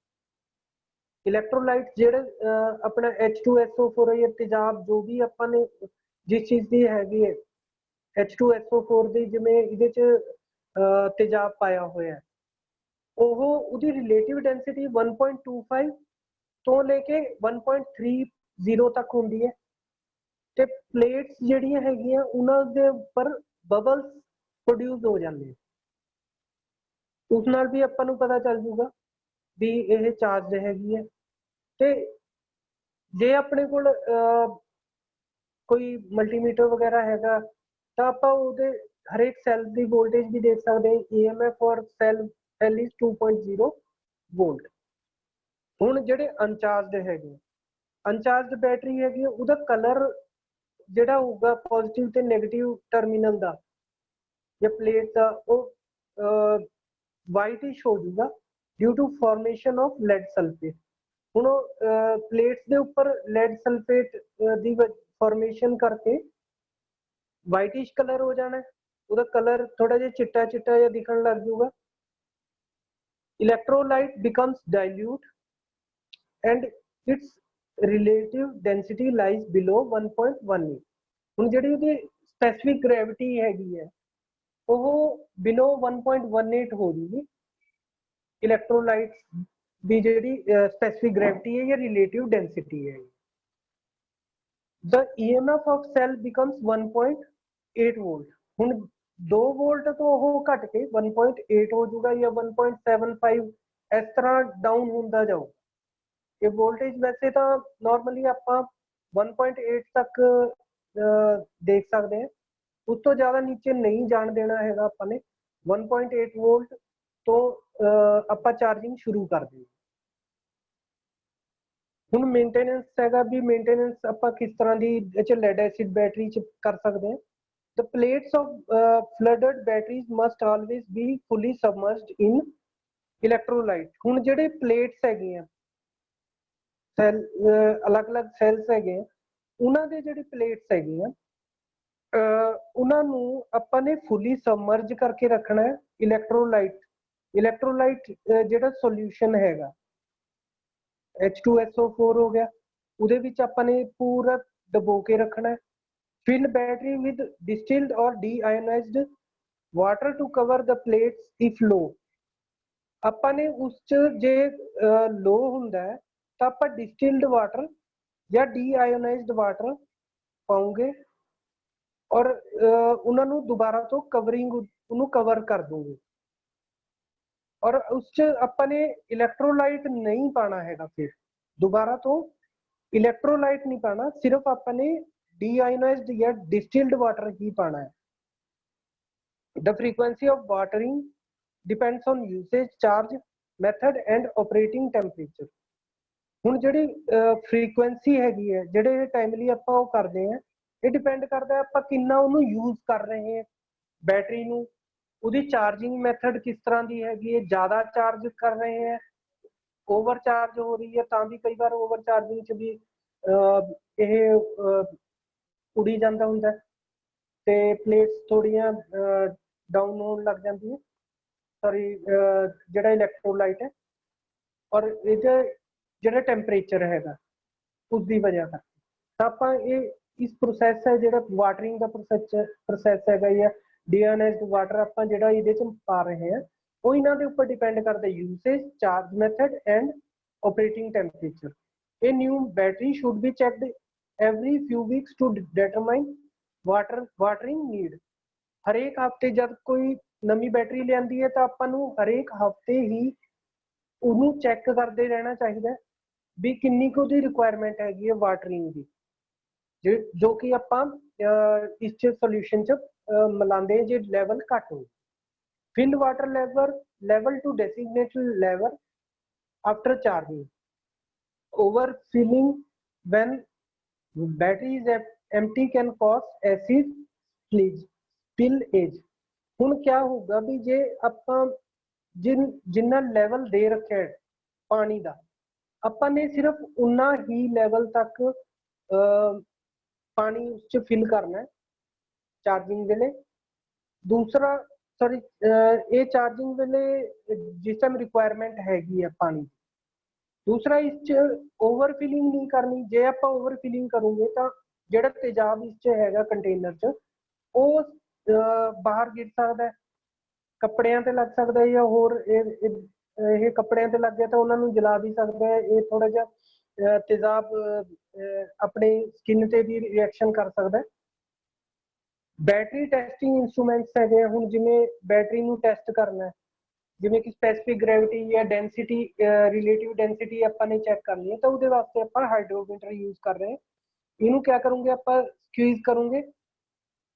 ਇਲੈਕਟ੍ਰੋਲਾਈਟ ਜਿਹੜੇ ਆਪਣਾ H2SO4 ਜਾਂ ਤੇਜ਼ਾਬ ਜੋ ਵੀ ਆਪਾਂ ਨੇ ਜਿਸ ਚੀਜ਼ ਦੀ ਹੈਗੀ ਹੈ H2SO4 ਦੀ, ਜਿਵੇਂ ਇਹਦੇ ਚ ਤੇਜ਼ਾਬ ਪਾਇਆ ਹੋਇਆ, ਉਹ ਉਹਦੀ ਰਿਲੇਟਿਵ ਡੈਂਸਿਟੀ 1.25 ਤੋਂ ਲੈ ਕੇ 1.30 ਤੱਕ ਹੁੰਦੀ ਹੈ। ਤੇ ਪਲੇਟਸ ਜਿਹੜੀਆਂ ਹੈਗੀਆਂ ਉਹਨਾਂ ਦੇ ਉੱਪਰ ਬਬਲਸ ਪ੍ਰੋਡਿਊਸ ਹੋ ਜਾਂਦੇ, ਉਸ ਨਾਲ ਵੀ ਆਪਾਂ ਨੂੰ ਪਤਾ ਚੱਲ ਜੂਗਾ ਵੀ ਇਹ ਚਾਰਜ ਹੈਗੀ ਹੈ। ਤੇ ਜੇ ਆਪਣੇ ਕੋਲ ਕੋਈ ਮਲਟੀਮੀਟਰ ਵਗੈਰਾ ਹੈਗਾ ਤਾਂ ਆਪਾਂ ਉਹਦੇ ਹਰੇਕ ਸੈੱਲ ਦੀ ਵੋਲਟੇਜ ਵੀ ਦੇਖ ਸਕਦੇ ਹਾਂ। EMF for cell is 2.0 volt. ਹੁਣ ਜਿਹੜੇ ਅਨਚਾਰਜਡ ਹੈਗੇ, ਅਨਚਾਰਜਡ ਬੈਟਰੀ ਹੈਗੀ ਉਹਦਾ ਕਲਰ ਜਿਹੜਾ ਹੋਊਗਾ ਪੋਜ਼ਿਟਿਵ ਤੇ ਨੈਗੇਟਿਵ ਟਰਮੀਨਲ ਦਾ ਜਾਂ ਪਲੇਟ ਦਾ, ਉਹ ਵਾਈਟਿਸ਼ ਹੋ ਜਾਊਗਾ due to formation of lead sulphate. ਹੁਣ ਪਲੇਟਸ ਦੇ ਉੱਪਰ ਲੈਡ ਸਲਫੇਟ ਦੀ ਫਾਰਮੇਸ਼ਨ ਕਰਕੇ ਵਾਈਟਿਸ਼ ਕਲਰ ਹੋ ਜਾਣਾ, ਉਹਦਾ ਕਲਰ ਥੋੜਾ ਜਿਹਾ ਚਿੱਟਾ ਚਿੱਟਾ ਜਿਹਾ ਦਿਖਣ ਲੱਗ ਜਾਊਗਾ। Electrolyte becomes dilute and its relative density lies below 1.18। ਹੁਣ ਜਿਹੜੀ ਉਹਦੀ ਸਪੈਸੀਫਿਕ ਗ੍ਰੈਵਿਟੀ ਹੈਗੀ ਹੈ ਉਹ ਬਿਲੋ 1.18 ਹੋ ਜੂਗੀ। ਇਲੈਕਟ੍ਰੋਲਾਈਟ ਦੀ ਜਿਹੜੀ ਸਪੈਸੀਫਿਕ ਗ੍ਰੈਵਿਟੀ ਹੈ ਜਾਂ ਰਿਲੇਟਿਵ ਡੈਂਸਿਟੀ ਹੈ। The EMF of cell becomes 1.8 volt. ਹੁਣ 2 ਵੋਲਟ ਤੋਂ ਉਹ ਘਟ ਕੇ 1.8 ਹੋ ਜਾਊਗਾ ਜਾਂ 1.75 ਇਸ ਤਰ੍ਹਾਂ ਡਾਊਨ ਹੁੰਦਾ ਜਾਊ। ਇਹ ਵੋਲਟੇਜ ਵੈਸੇ ਤਾਂ ਨਾਰਮਲੀ ਆਪਾਂ 1.8 ਤੱਕ ਦੇਖ ਸਕਦੇ ਹਾਂ, ਉਸ ਤੋਂ ਜ਼ਿਆਦਾ ਨੀਚੇ ਨਹੀਂ ਜਾਣ ਦੇਣਾ ਹੈਗਾ ਆਪਾਂ ਨੇ। 1.8 ਵੋਲਟ ਤੋਂ ਆਪਾਂ ਚਾਰਜਿੰਗ ਸ਼ੁਰੂ ਕਰ ਦਿੰਦੇ। ਹੁਣ ਮੇਨਟੇਨੈਂਸ ਹੈਗਾ ਵੀ ਮੇਨਟੇਨੈਂਸ ਆਪਾਂ ਕਿਸ ਤਰ੍ਹਾਂ ਦੀ ਇਹ 'ਚ ਲੈਡ ਐਸਿਡ ਬੈਟਰੀ 'ਚ ਕਰ ਸਕਦੇ ਹਾਂ। The plates of flooded batteries must always be fully submerged in electrolyte। ਹੁਣ ਜਿਹੜੇ ਪਲੇਟਸ ਹੈਗੀਆਂ ਸੈੱਲ, ਅਲੱਗ-ਅਲੱਗ ਸੈੱਲਸ ਹੈਗੇ ਆ, ਉਹਨਾਂ ਦੇ ਜਿਹੜੇ ਪਲੇਟਸ ਹੈਗੇ ਆ ਉਹਨਾਂ ਨੂੰ ਆਪਾਂ ਨੇ ਫੁੱਲੀ ਸਬਮਰਜ ਕਰਕੇ ਰੱਖਣਾ ਹੈ ਇਲੈਕਟ੍ਰੋਲਾਈਟ ਜਿਹੜਾ ਸੋਲਿਊਸ਼ਨ ਹੈਗਾ H2SO4 ਹੋ ਗਿਆ, ਉਹਦੇ ਵਿੱਚ ਆਪਾਂ ਨੇ ਪੂਰਾ ਡਬੋ ਕੇ ਰੱਖਣਾ ਹੈ। Fill battery with distilled or deionized water to cover the plates if low। ਆਪਾਂ ਨੇ ਉਸ 'ਚ ਜੇ ਲੋ ਹੁੰਦਾ ਹੈ ਤਾਂ ਆਪਾਂ distilled water ਜਾਂ deionized water ਪਾਉਂਗੇ ਔਰ ਉਹਨਾਂ ਨੂੰ ਦੁਬਾਰਾ ਤੋਂ ਕਵਰਿੰਗ ਉਹਨੂੰ ਕਵਰ ਕਰ ਦੂੰਗੇ। ਔਰ ਉਸ 'ਚ ਆਪਾਂ ਨੇ ਇਲੈਕਟ੍ਰੋਲਾਈਟ ਨਹੀਂ ਪਾਣਾ ਹੈਗਾ। ਫਿਰ ਦੁਬਾਰਾ ਤੋਂ ਇਲੈਕਟ੍ਰੋਲਾਈਟ ਨਹੀਂ ਪਾਣਾ, ਸਿਰਫ ਆਪਾਂ ਨੇ deionized ਜਾਂ distilled water ही पाना है। The frequency of watering depends on usage, charge method and operating temperature। ਹੁਣ ਜਿਹੜੀ frequency ਹੈਗੀ ਹੈ, ਜਿਹੜੇ ਟਾਈਮਲੀ ਆਪਾਂ ਉਹ ਕਰਦੇ ਹਾਂ, ਇਹ ਡਿਪੈਂਡ ਕਰਦਾ ਆਪਾਂ ਕਿੰਨਾ ਉਹਨੂੰ ਯੂਜ਼ ਕਰ ਰਹੇ ਹਾਂ ਬੈਟਰੀ ਨੂੰ, ਉਹਦੀ ਚਾਰਜਿੰਗ ਮੈਥਡ ਕਿਸ ਤਰ੍ਹਾਂ ਦੀ ਹੈਗੀ ਹੈ। ਜ਼ਿਆਦਾ ਚਾਰਜ ਕਰ ਰਹੇ ਹੈ, ਓਵਰ ਚਾਰਜ ਹੋ ਰਹੀ ਹੈ, ਤਾਂ ਵੀ ਕਈ ਵਾਰ ਓਵਰ ਚਾਰਜਿੰਗ 'ਚ ਵੀ ਇਹ ਉੜੀ ਜਾਂਦਾ ਹੁੰਦਾ ਤੇ ਪਲੇਟਸ ਥੋੜੀਆਂ ਡਾਊਨ ਹੋਣ ਲੱਗ ਜਾਂਦੀ ਹੈ, ਸੌਰੀ ਜਿਹੜਾ ਇਲੈਕਟ੍ਰੋਲਾਈਟ ਹੈ। ਔਰ ਇਹਦਾ ਜਿਹੜਾ ਟੈਂਪਰੇਚਰ ਹੈਗਾ ਉਸ ਦੀ ਵਜ੍ਹਾ ਕਰਕੇ ਤਾਂ ਆਪਾਂ ਇਹ ਇਸ ਪ੍ਰੋਸੈਸ ਹੈ ਜਿਹੜਾ ਵਾਟਰਿੰਗ ਦਾ ਪ੍ਰੋਸੈਸ ਹੈਗਾ ਜਾਂ ਡੀਆਈਓਨਾਈਜ਼ਡ ਵਾਟਰ ਆਪਾਂ ਜਿਹੜਾ ਇਹਦੇ 'ਚ ਪਾ ਰਹੇ ਹਾਂ, ਉਹ ਇਹਨਾਂ ਦੇ ਉੱਪਰ ਡਿਪੈਂਡ ਕਰਦਾ usage, charge method and operating temperature। A new battery should be checked every few weeks to determine watering need। ਹਰੇਕ ਹਫਤੇ ਜਦ ਕੋਈ ਨਵੀਂ ਬੈਟਰੀ ਲਿਆਂਦੀ ਹੈ ਤਾਂ ਆਪਾਂ ਨੂੰ ਹਰੇਕ ਹਫਤੇ ਹੀ ਉਹਨੂੰ ਚੈੱਕ ਕਰਦੇ ਰਹਿਣਾ ਚਾਹੀਦਾ ਵੀ ਕਿੰਨੀ ਕੁ ਉਹਦੀ ਰਿਕੁਆਇਰਮੈਂਟ ਹੈਗੀ ਹੈ ਵਾਟਰਿੰਗ ਦੀ, ਜੋ ਕਿ ਆਪਾਂ ਇਸ 'ਚ ਸੋਲਿਊਸ਼ਨ 'ਚ ਮਿਲਾਉਂਦੇ ਜੇ ਲੈਵਲ ਘੱਟ ਹੋ। Fill water level to designated level after charging। Overfilling when battery is empty can cause acid spillage। ਹੁਣ ਕਿਆ ਹੋਊਗਾ ਵੀ ਜੇ ਆਪਾਂ ਜਿੰਨਾ ਲੈਵਲ ਦੇ ਰੱਖਿਆ ਪਾਣੀ ਦਾ, ਆਪਾਂ ਨੇ ਸਿਰਫ ਉਨਾ ਹੀ ਲੈਵਲ ਤੱਕ ਪਾਣੀ ਉਸ ਚ ਫਿਲ ਕਰਨਾ ਹੈ ਚਾਰजिंग ਵੇਲੇ। ਦੂਸਰਾ ਸੌਰੀ ਇਹ ਚਾਰजिंग ਵੇਲੇ ਜਿਸ ਟਾਈਮ ਰਿਕੁਆਇਰਮੈਂਟ ਹੈਗੀ ਆ ਪਾਣੀ। ਦੂਸਰਾ ਇਸ ਚ ਓਵਰ ਫਿਲਿੰਗ ਨਹੀਂ ਕਰਨੀ। ਜੇ ਆਪਾਂ ਓਵਰ ਫਿਲਿੰਗ ਕਰੂਗੇ ਤਾਂ ਜਿਹੜਾ ਤੇਜ਼ਾਬ ਇਸ ਚ ਹੈਗਾ ਕੰਟੇਨਰ ਚ ਉਹ ਬਾਹਰ ਗਿਰ ਸਕਦਾ ਹੈ, ਕੱਪੜਿਆਂ ਤੇ ਲੱਗ ਸਕਦਾ ਹੈ, ਜਾਂ ਹੋਰ ਇਹ ਕੱਪੜਿਆਂ ਤੇ ਲੱਗ ਗਿਆ ਤਾਂ ਉਹਨਾਂ ਨੂੰ ਜਲਾ ਵੀ ਸਕਦਾ ਹੈ। ਇਹ ਥੋੜਾ ਜਿਹਾ ਤੇਜ਼ਾਬ ਆਪਣੇ ਸਕਿਨ ਤੇ ਵੀ ਰਿਐਕਸ਼ਨ ਕਰ ਸਕਦਾ ਹੈ। ਬੈਟਰੀ ਟੈਸਟਿੰਗ ਇੰਸਟਰੂਮੈਂਟਸ ਹੈਗੇ। ਹੁਣ ਜਿਵੇਂ ਬੈਟਰੀ ਨੂੰ ਟੈਸਟ ਕਰਨਾ ਹੈ, ਜਿਵੇਂ ਕਿ ਸਪੈਸੀਫਿਕ ਗ੍ਰੈਵਿਟੀ ਜਾਂ ਡੈਂਸਿਟੀ, ਰਿਲੇਟਿਵ ਡੈਂਸਿਟੀ ਆਪਾਂ ਨੇ ਚੈੱਕ ਕਰਨੀ ਹੈ, ਤਾਂ ਉਹਦੇ ਵਾਸਤੇ ਆਪਾਂ ਹਾਈਡਰੋਮੀਟਰ ਯੂਜ਼ ਕਰ ਰਹੇ ਹਾਂ। ਇਹਨੂੰ ਕਿਆ ਕਰੂੰਗੇ ਆਪਾਂ, ਸਕਵੀਜ਼ ਕਰੂੰਗੇ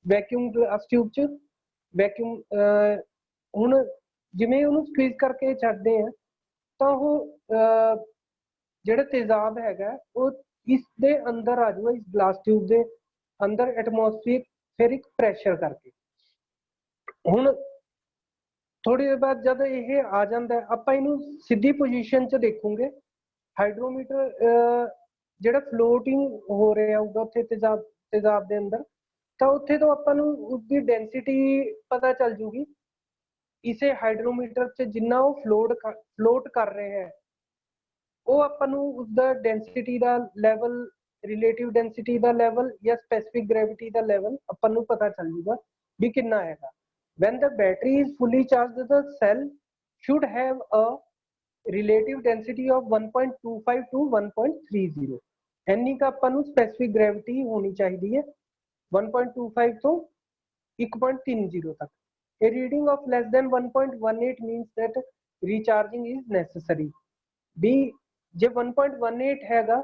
ਵੈਕਿਊਮ ਗਲਾਸ ਟਿਊਬ ਚ। ਵੈਕਿਊਮ ਹੁਣ ਜਿਵੇਂ ਉਹਨੂੰ ਸਕਵੀਜ਼ ਕਰਕੇ ਛੱਡਦੇ ਆ ਤਾਂ ਉਹ ਜਿਹੜਾ ਤੇਜ਼ਾਬ ਹੈਗਾ ਉਹ ਇਸ ਦੇ ਅੰਦਰ ਆ ਜਾਊਗਾ, ਇਸ ਗਲਾਸ ਟਿਊਬ ਦੇ ਅੰਦਰ ਐਟਮੋਸਫੀਅਰਿਕ ਪ੍ਰੈਸ਼ਰ ਕਰਕੇ। ਹੁਣ ਥੋੜੀ ਦੇਰ ਬਾਅਦ ਜਦ ਇਹ ਆ ਜਾਂਦਾ ਆਪਾਂ ਇਹਨੂੰ ਸਿੱਧੀ ਪੋਜੀਸ਼ਨ ਚ ਦੇਖੂਗੇ। ਹਾਈਡਰੋਮੀਟਰ ਜਿਹੜਾ ਫਲੋਟਿੰਗ ਹੋ ਰਿਹਾ ਹੋਊਗਾ ਉੱਥੇ ਤੇਜ਼ਾਬ ਦੇ ਅੰਦਰ, ਤਾਂ ਉੱਥੇ ਤੋਂ ਆਪਾਂ ਨੂੰ ਉਸਦੀ ਡੈਂਸਿਟੀ ਪਤਾ ਚੱਲ ਜੂਗੀ। ਇਸੇ ਹਾਈਡਰੋਮੀਟਰ ਚ ਜਿੰਨਾ ਉਹ ਫਲੋਟ ਕਰ ਰਿਹਾ ਹੈ ਉਹ ਆਪਾਂ ਨੂੰ ਉਸਦਾ ਡੈਂਸਿਟੀ ਦਾ ਲੈਵਲ, ਰਿਲੇਟਿਵ ਡੈਂਸਿਟੀ ਦਾ ਲੈਵਲ ਜਾਂ ਸਪੈਸੀਫਿਕ ਗ੍ਰੈਵਿਟੀ ਦਾ ਲੈਵਲ ਆਪਾਂ ਨੂੰ ਪਤਾ ਚੱਲ ਜੂਗਾ ਵੀ ਕਿੰਨਾ ਹੈਗਾ। When the battery is fully charged, the cell should have a relative density of 1.25 to 1.30। ਇੰਨੀ ਕੁ ਆਪਾਂ ਨੂੰ ਸਪੈਸੀਫਿਕ ਗ੍ਰੈਵਿਟੀ ਹੋਣੀ ਚਾਹੀਦੀ ਹੈ, 1.25 ਤੋਂ 1.30 ਤੱਕ। A reading of less than 1.18 means that recharging is necessary। ਵੀ ਜੇ 1.18 ਹੈਗਾ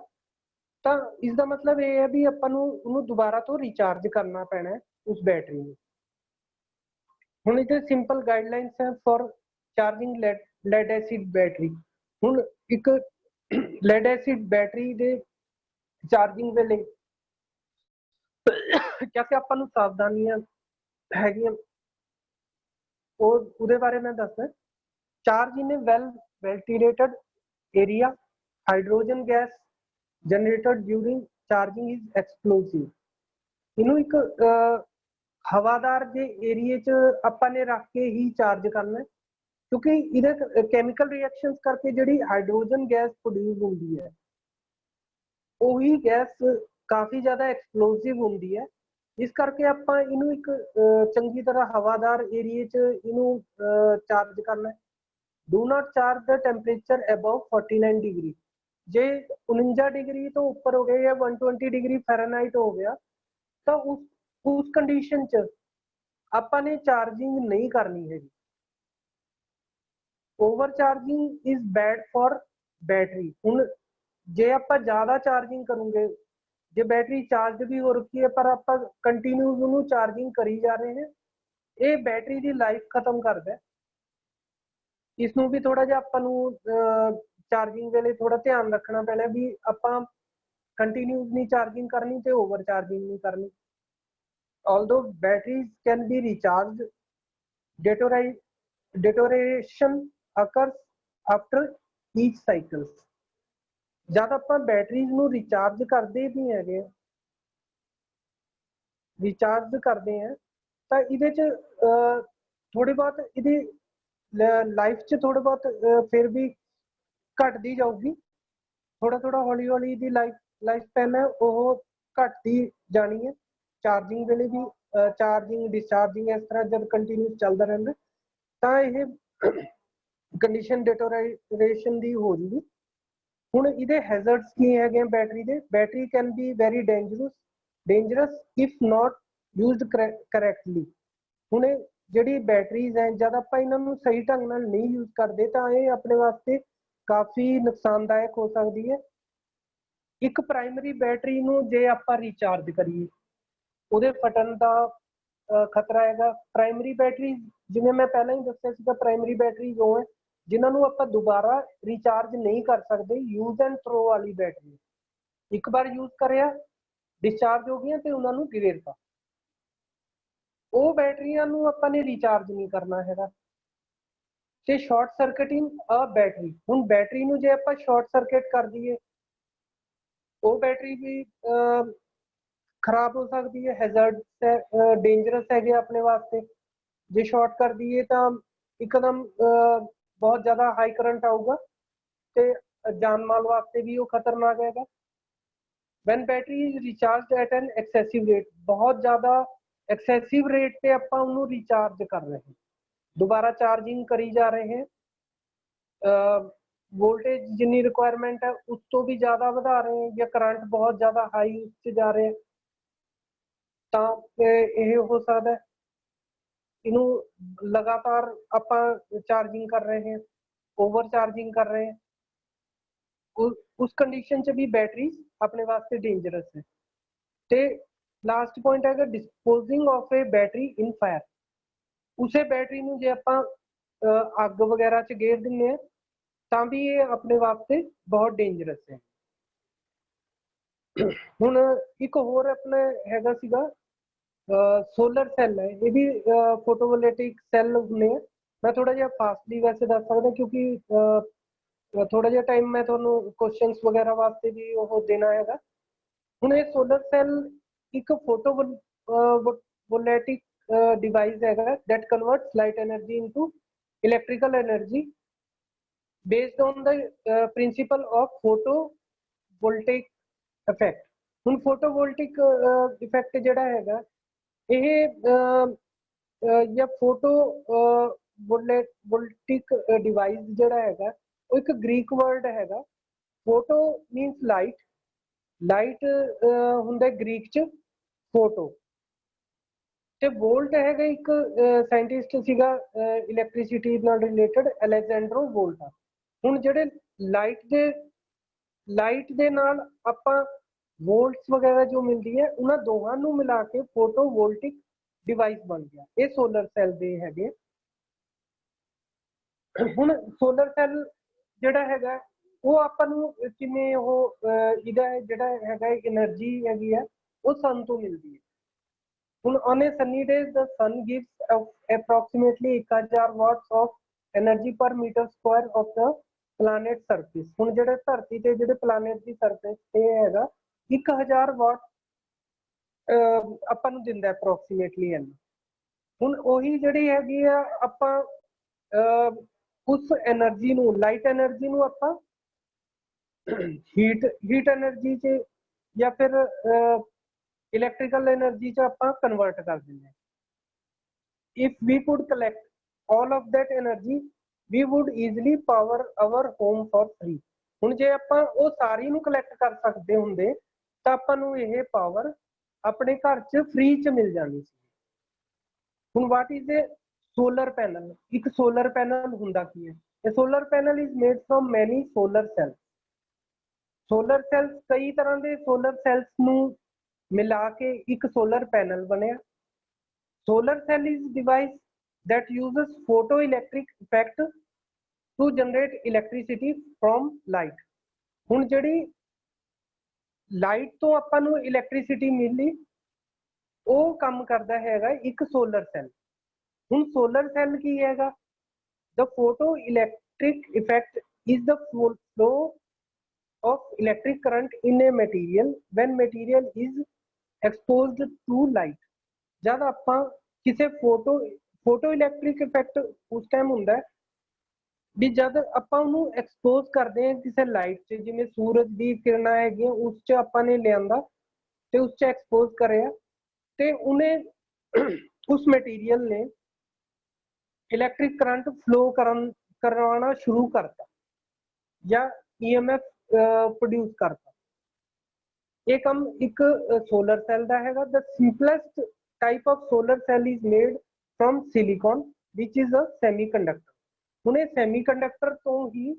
ਤਾਂ ਇਸ ਦਾ ਮਤਲਬ ਇਹ ਹੈ ਵੀ ਆਪਾਂ ਨੂੰ ਉਹਨੂੰ ਦੁਬਾਰਾ ਤੋਂ ਰੀਚਾਰਜ ਕਰਨਾ ਪੈਣਾ ਹੈ ਉਸ ਬੈਟਰੀ ਨੂੰ। ਹੁਣ ਇਹਦੇ ਸਿੰਪਲ ਗਾਈਡਲਾਈਨਸ ਹੈ ਫॉर ਚਾਰजिंग ਲੈਡ ਐਸਿਡ ਬੈਟਰੀ। ਹੁਣ ਇੱਕ ਲੈਡ ਐਸਿਡ ਬੈਟਰੀ ਦੇ ਚਾਰजिंग ਵੇਲੇ ਕਿਆ ਆਪਾਂ ਨੂੰ ਸਾਵਧਾਨੀਆਂ ਹੈਗੀਆਂ ਉਹਦੇ ਬਾਰੇ ਮੈਂ ਦੱਸਦਾ। Charge in A well ventilated area, hydrogen gas generated during charging is explosive। ਇਹਨੂੰ ਇੱਕ ਹਵਾਦਾਰ ਦੇ ਏਰੀਏ ਚ ਆਪਾਂ ਨੇ ਰੱਖ ਕੇ ਹੀ ਚਾਰਜ ਕਰਨਾ, ਕਿਉਂਕਿ ਇਹਦੇ ਕੈਮੀਕਲ ਰਿਐਕਸ਼ਨਸ ਕਰਕੇ ਜਿਹੜੀ ਹਾਈਡਰੋਜਨ ਗੈਸ ਪ੍ਰੋਡਿਊਸ ਹੁੰਦੀ ਹੈ ਉਹੀ ਗੈਸ ਕਾਫੀ ਜ਼ਿਆਦਾ ਐਕਸਪਲੋਸਿਵ ਹੁੰਦੀ ਹੈ। ਇਸ ਕਰਕੇ ਆਪਾਂ ਇਹਨੂੰ ਇੱਕ ਚੰਗੀ ਤਰ੍ਹਾਂ ਹਵਾਦਾਰ ਏਰੀਏ ਚ ਇਹਨੂੰ ਚਾਰਜ ਕਰਨਾ। Do not charge the temperature above 49 degree. ਜੇ 49 ਡਿਗਰੀ ਤੋਂ ਉੱਪਰ ਹੋ ਗਏ ਜਾਂ 120 ਡਿਗਰੀ ਫਾਰਨਹਾਈਟ ਹੋ ਗਿਆ ਤਾਂ ਉਸ ਕੰਡੀਸ਼ਨ ਚ ਆਪਾਂ ਨੇ ਚਾਰजिंग ਨਹੀਂ ਕਰਨੀ ਹੈਗੀ। Over charging is bad for battery. ਹੁਣ ਜੇ ਆਪਾਂ ਜ਼ਿਆਦਾ ਚਾਰजिंग ਕਰੂੰਗੇ, ਜੇ ਬੈਟਰੀ ਚਾਰਜ ਵੀ ਹੋ ਰੱਖੀ ਹੈ ਪਰ ਆਪਾਂ ਕੰਟੀਨਿਊ ਉਹਨੂੰ ਚਾਰजिंग ਕਰੀ ਜਾ ਰਹੇ ਹਾਂ, ਇਹ ਬੈਟਰੀ ਦੀ ਲਾਈਫ ਖਤਮ ਕਰਦਾ। ਇਸ ਨੂੰ ਵੀ ਥੋੜਾ ਜਿਹਾ ਆਪਾਂ ਨੂੰ ਚਾਰजिंग ਵੇਲੇ ਥੋੜਾ ਧਿਆਨ ਰੱਖਣਾ ਪੈਣਾ ਵੀ ਆਪਾਂ ਕੰਟੀਨਿਊ ਨਹੀਂ ਚਾਰजिंग ਕਰਨੀ ਤੇ ਓਵਰ ਚਾਰजिंग ਨਹੀਂ ਕਰਨੀ। Although batteries can be recharged, deterioration occurs after each cycle। जब ਆਪਾਂ बैटरीज ਨੂੰ रिचार्ज ਕਰਦੇ ਵੀ ਹੈਗੇ, रिचार्ज ਕਰਦੇ हैं ਤਾਂ ਇਹਦੇ ਚ ਥੋੜੀ ਬਹੁਤ ਇਹਦੀ ਲਾਈਫ ਚ ਥੋੜਾ ਬਹੁਤ ਫਿਰ ਵੀ ਘਟਦੀ ਜਾਊਗੀ। ਥੋੜਾ ਹੌਲੀ ਹੌਲੀ ਦੀ ਲਾਈਫ ਸਪੈਨ ਹੈ ਉਹ ਘਟਦੀ ਜਾਣੀ ਹੈ। ਚਾਰजिंग ਵੇਲੇ ਵੀ ਚਾਰजिंग ਡਿਸਚਾਰजिंग ਇਸ ਤਰ੍ਹਾਂ ਜਦ ਕੰਟੀਨਿਊਸ ਚੱਲਦਾ ਰਹਿੰਦਾ ਤਾਂ ਇਹ ਕੰਡੀਸ਼ਨ ਡਿਟੋਰੇਸ਼ਨ ਦੀ ਹੋ ਜੂਗੀ। ਹੁਣ ਇਹਦੇ ਹੈਜ਼ਰਡਸ ਕੀ ਹੈਗੇ ਬੈਟਰੀ ਦੇ। Battery can be very dangerous if not used correctly. ਹੁਣ ਇਹ ਜਿਹੜੀ ਬੈਟਰੀਜ਼ ਹੈ ਜਦ ਆਪਾਂ ਇਹਨਾਂ ਨੂੰ ਸਹੀ ਢੰਗ ਨਾਲ ਨਹੀਂ ਯੂਜ਼ ਕਰਦੇ ਤਾਂ ਇਹ ਆਪਣੇ ਵਾਸਤੇ ਕਾਫੀ ਨੁਕਸਾਨਦਾਇਕ ਹੋ ਸਕਦੀ ਹੈ। ਇੱਕ ਪ੍ਰਾਇਮਰੀ ਬੈਟਰੀ ਨੂੰ ਜੇ ਆਪਾਂ ਰੀਚਾਰਜ ਕਰੀਏ ਉਹਦੇ ਫਟਣ ਦਾ ਖਤਰਾ ਹੈਗਾ। ਪ੍ਰਾਇਮਰੀ ਬੈਟਰੀ ਜਿਵੇਂ ਮੈਂ ਪਹਿਲਾਂ ਹੀ ਦੱਸਿਆ ਸੀਗਾ, ਪ੍ਰਾਇਮਰੀ ਬੈਟਰੀ ਉਹ ਹੈ ਜਿਨ੍ਹਾਂ ਨੂੰ ਆਪਾਂ ਦੁਬਾਰਾ ਰੀਚਾਰਜ ਨਹੀਂ ਕਰ ਸਕਦੇ। ਯੂਜ਼ ਐਂਡ ਥਰੋ ਵਾਲੀ ਬੈਟਰੀ, ਇੱਕ ਵਾਰ ਯੂਜ਼ ਕਰਿਆ ਡਿਸਚਾਰਜ ਹੋ ਗਈਆਂ ਤੇ ਉਹਨਾਂ ਨੂੰ ਗਿਰੇਤਾ। ਉਹ ਬੈਟਰੀਆਂ ਨੂੰ ਆਪਾਂ ਨੇ ਰੀਚਾਰਜ ਨਹੀਂ ਕਰਨਾ ਹੈਗਾ ਤੇ ਸ਼ਾਰਟ ਸਰਕਟਿੰਗ ਅ ਬੈਟਰੀ। ਹੁਣ ਬੈਟਰੀ ਨੂੰ ਜੇ ਆਪਾਂ ਸ਼ਾਰਟ ਸਰਕਟ ਕਰ ਦਈਏ ਉਹ ਬੈਟਰੀ ਵੀ ਖਰਾਬ ਹੋ ਸਕਦੀ ਹੈ, ਹੈਜ਼ਰਡ ਡੇਂਜਰਸ ਹੈਗੇ ਆਪਣੇ ਵਾਸਤੇ। ਜੇ ਸ਼ਾਰਟ ਕਰ ਦਈਏ ਤਾਂ ਇੱਕਦਮ ਬਹੁਤ ਜ਼ਿਆਦਾ ਹਾਈ ਕਰੰਟ ਆਊਗਾ ਤੇ ਜਾਨ ਮਾਲ ਵਾਸਤੇ ਵੀ ਉਹ ਖਤਰਨਾਕ ਹੈਗਾ। when battery is recharged at an excessive rate, ਬਹੁਤ ਜ਼ਿਆਦਾ ਐਕਸੈਸਿਵ ਰੇਟ ਤੇ ਆਪਾਂ ਉਹਨੂੰ ਰੀਚਾਰਜ ਕਰ ਰਹੇ ਹਾਂ, ਦੁਬਾਰਾ ਚਾਰਜਿੰਗ ਕਰੀ ਜਾ ਰਹੇ ਹਾਂ, ਵੋਲਟੇਜ ਜਿੰਨੀ ਰਿਕੁਆਇਰਮੈਂਟ ਹੈ ਉਸ ਤੋਂ ਵੀ ਜ਼ਿਆਦਾ ਵਧਾ ਰਹੇ ਹਾਂ ਜਾਂ ਕਰੰਟ ਬਹੁਤ ਜ਼ਿਆਦਾ ਹਾਈ ਉਸ 'ਚ ਜਾ ਰਹੇ ਤਾਂ ਇਹ ਹੋ ਸਕਦਾ। ਇਹਨੂੰ ਲਗਾਤਾਰ ਆਪਾਂ ਚਾਰਜਿੰਗ ਕਰ ਰਹੇ ਹਾਂ, ਓਵਰ ਚਾਰਜਿੰਗ ਕਰ ਰਹੇ ਹਾਂ, ਉਸ ਕੰਡੀਸ਼ਨ 'ਚ ਵੀ ਬੈਟਰੀ ਆਪਣੇ ਵਾਸਤੇ ਡੇਂਜਰਸ ਹੈ। ਤੇ ਲਾਸਟ ਪੁਆਇੰਟ ਹੈਗਾ disposing of a battery in fire. ਉਸੇ ਬੈਟਰੀ ਨੂੰ ਜੇ ਆਪਾਂ ਅੱਗ ਵਗੈਰਾ 'ਚ ਗੇਰ ਦਿੰਦੇ ਹਾਂ ਤਾਂ ਵੀ ਇਹ ਆਪਣੇ ਵਾਸਤੇ ਬਹੁਤ ਡੇਂਜਰਸ ਹੈ। ਹੁਣ ਇੱਕ ਹੋਰ ਆਪਣਾ ਹੈਗਾ ਸੀਗਾ ਸੋਲਰ ਸੈੱਲ ਹੈ, ਇਹ ਵੀ ਫੋਟੋਵੋਲਟਿਕ ਸੈੱਲ ਹੁੰਦੇ ਆ। ਮੈਂ ਥੋੜਾ ਜਿਹਾ ਫਾਸਟਲੀ ਵੈਸੇ ਦੱਸ ਸਕਦਾ ਕਿਉਂਕਿ ਥੋੜਾ ਜਿਹਾ ਟਾਈਮ ਮੈਂ ਤੁਹਾਨੂੰ ਕੁਐਸਚਨਸ ਵਗੈਰਾ ਵਾਸਤੇ ਵੀ ਉਹ ਦੇਣਾ ਹੈਗਾ। ਹੁਣ ਇਹ ਸੋਲਰ ਸੈੱਲ ਇੱਕ ਫੋਟੋਵੋਲਟਿਕ device ਹੈਗਾ that converts light energy into electrical energy based on the principle of photovoltaic effect। ਹੁਣ photovoltaic effect ਜਿਹੜਾ ਹੈਗਾ ਇਹ ਜਾਂ photovoltaic device ਜਿਹੜਾ ਹੈਗਾ ਉਹ ਇੱਕ ਗ੍ਰੀਕ ਵਰਡ ਹੈਗਾ। ਫੋਟੋ ਮੀਨਸ ਲਾਈਟ, ਲਾਈਟ ਹੁੰਦਾ ਗ੍ਰੀਕ 'ਚ ਫੋਟੋ, ਤੇ ਵੋਲਟ ਹੈਗਾ ਇੱਕ ਸਾਇੰਟਿਸਟ ਸੀਗਾ ਇਲੈਕਟ੍ਰਿਸਿਟੀ ਨਾਲ ਰਿਲੇਟਡ, ਅਲੈਗਜ਼ੈਂਡਰੋ ਵੋਲਟਾ। ਹੁਣ ਜਿਹੜੇ ਲਾਈਟ ਦੇ ਨਾਲ ਆਪਾਂ ਵੋਲਟਸ ਵਗੈਰਾ ਜੋ ਮਿਲਦੀ ਹੈ ਉਹਨਾਂ ਦੋਹਾਂ ਨੂੰ ਮਿਲਾ ਕੇ ਫੋਟੋਵੋਲਟਿਕ ਡਿਵਾਈਸ ਬਣ ਗਿਆ। ਇਹ ਸੋਲਰ ਸੈੱਲ ਦੇ ਹੈਗੇ। ਹੁਣ ਸੋਲਰ ਸੈੱਲ ਜਿਹੜਾ ਹੈਗਾ ਉਹ ਆਪਾਂ ਨੂੰ ਕਿਵੇਂ ਉਹ ਇਹਦਾ ਜਿਹੜਾ ਹੈਗਾ એનર્ਜੀ ਹੈਗੀ ਆ ਉਹ ਸਨ ਤੋਂ ਮਿਲਦੀ ਹੈ। ਹੁਣ on a sunny day the sun gives approximately 1000 watts of energy per meter square of the planet surface। ਹੁਣ ਜਿਹੜੇ ਧਰਤੀ ਤੇ ਜਿਹੜੇ ਪਲਾਨਟ ਦੀ ਸਰਫੇਸ ਤੇ ਹੈਗਾ 1000 ਵਾਟ ਆਪਾਂ ਨੂੰ ਦਿੰਦਾ ਅਪਰੋਕਸੀਮੇਟਲੀ ਇੰਨਾ। ਹੁਣ ਉਹੀ ਜਿਹੜੀ ਹੈਗੀ ਆ ਆਪਾਂ ਉਸ એનર્ਜੀ ਨੂੰ, ਲਾਈਟ એનર્ਜੀ ਨੂੰ ਆਪਾਂ ਹੀਟ એનર્ਜੀ 'ਚ ਜਾਂ ਫਿਰ ਇਲੈਕਟ੍ਰੀਕਲ એનર્ਜੀ 'ਚ ਆਪਾਂ ਕਨਵਰਟ ਕਰ ਦਿੰਦੇ ਹਾਂ। if we could collect all of that energy we would easily power our home for free। ਹੁਣ ਜੇ ਆਪਾਂ ਉਹ ਸਾਰੀ ਨੂੰ ਕਲੈਕਟ ਕਰ ਸਕਦੇ ਹੁੰਦੇ ਤਾਂ ਆਪਾਂ ਨੂੰ ਇਹ ਪਾਵਰ ਆਪਣੇ ਘਰ 'ਚ ਫ੍ਰੀ 'ਚ ਮਿਲ ਜਾਣੀ ਸੀ। ਹੁਣ what is a solar panel? ਇੱਕ ਸੋਲਰ ਪੈਨਲ ਹੁੰਦਾ ਕੀ ਹੈ? ਇਹ solar panel is made from ਮੈਨੀ ਸੋਲਰ ਸੈਲਸ। ਸੋਲਰ ਸੈਲਸ, ਕਈ ਤਰ੍ਹਾਂ ਦੇ ਸੋਲਰ ਸੈਲਸ ਨੂੰ ਮਿਲਾ ਕੇ ਇੱਕ ਸੋਲਰ ਪੈਨਲ ਬਣਿਆ। Solar cell is device that uses photoelectric effect to generate electricity from light। ਹੁਣ ਜਿਹੜੀ ਲਾਈਟ ਤੋਂ ਆਪਾਂ ਨੂੰ ਇਲੈਕਟ੍ਰਿਸਿਟੀ ਮਿਲੀ ਉਹ ਕੰਮ ਕਰਦਾ ਹੈਗਾ ਇੱਕ ਸੋਲਰ ਸੈੱਲ। ਹੁਣ ਸੋਲਰ ਸੈੱਲ ਕੀ ਹੈਗਾ? The photoelectric effect is the flow of electric current in a material when material is exposed to light। ਜਦ ਆਪਾਂ ਕਿਸੇ ਫੋਟੋ ਇਲੈਕਟ੍ਰਿਕ ਇਫੈਕਟ ਉਸ ਟਾਈਮ ਹੁੰਦਾ ਵੀ ਜਦ ਆਪਾਂ ਉਹਨੂੰ ਐਕਸਪੋਜ਼ ਕਰਦੇ ਹਾਂ ਕਿਸੇ ਲਾਈਟ 'ਚ, ਜਿਵੇਂ ਸੂਰਜ ਦੀ ਕਿਰਨਾਂ ਹੈਗੀਆਂ ਉਸ 'ਚ ਆਪਾਂ ਨੇ ਲਿਆਂਦਾ ਤੇ ਉਸ 'ਚ ਐਕਸਪੋਜ਼ ਕਰਿਆ ਤੇ ਉਹਨੇ ਉਸ ਮਟੀਰੀਅਲ ਨੇ ਇਲੈਕਟ੍ਰਿਕ ਕਰੰਟ ਫਲੋ ਕਰਵਾਉਣਾ ਸ਼ੁਰੂ ਕਰਤਾ ਜਾਂ EMF ਪ੍ਰੋਡਿਊਸ ਕਰਤਾ। ਇਹ ਕੰਮ ਇੱਕ ਸੋਲਰ ਸੈੱਲ ਦਾ ਹੈਗਾ। The simplest type of solar cell is made from silicon which is a semiconductor। ਹੁਣ ਇਹ ਸੈਮੀਕੰਡਕਟਰ ਤੋਂ ਹੀ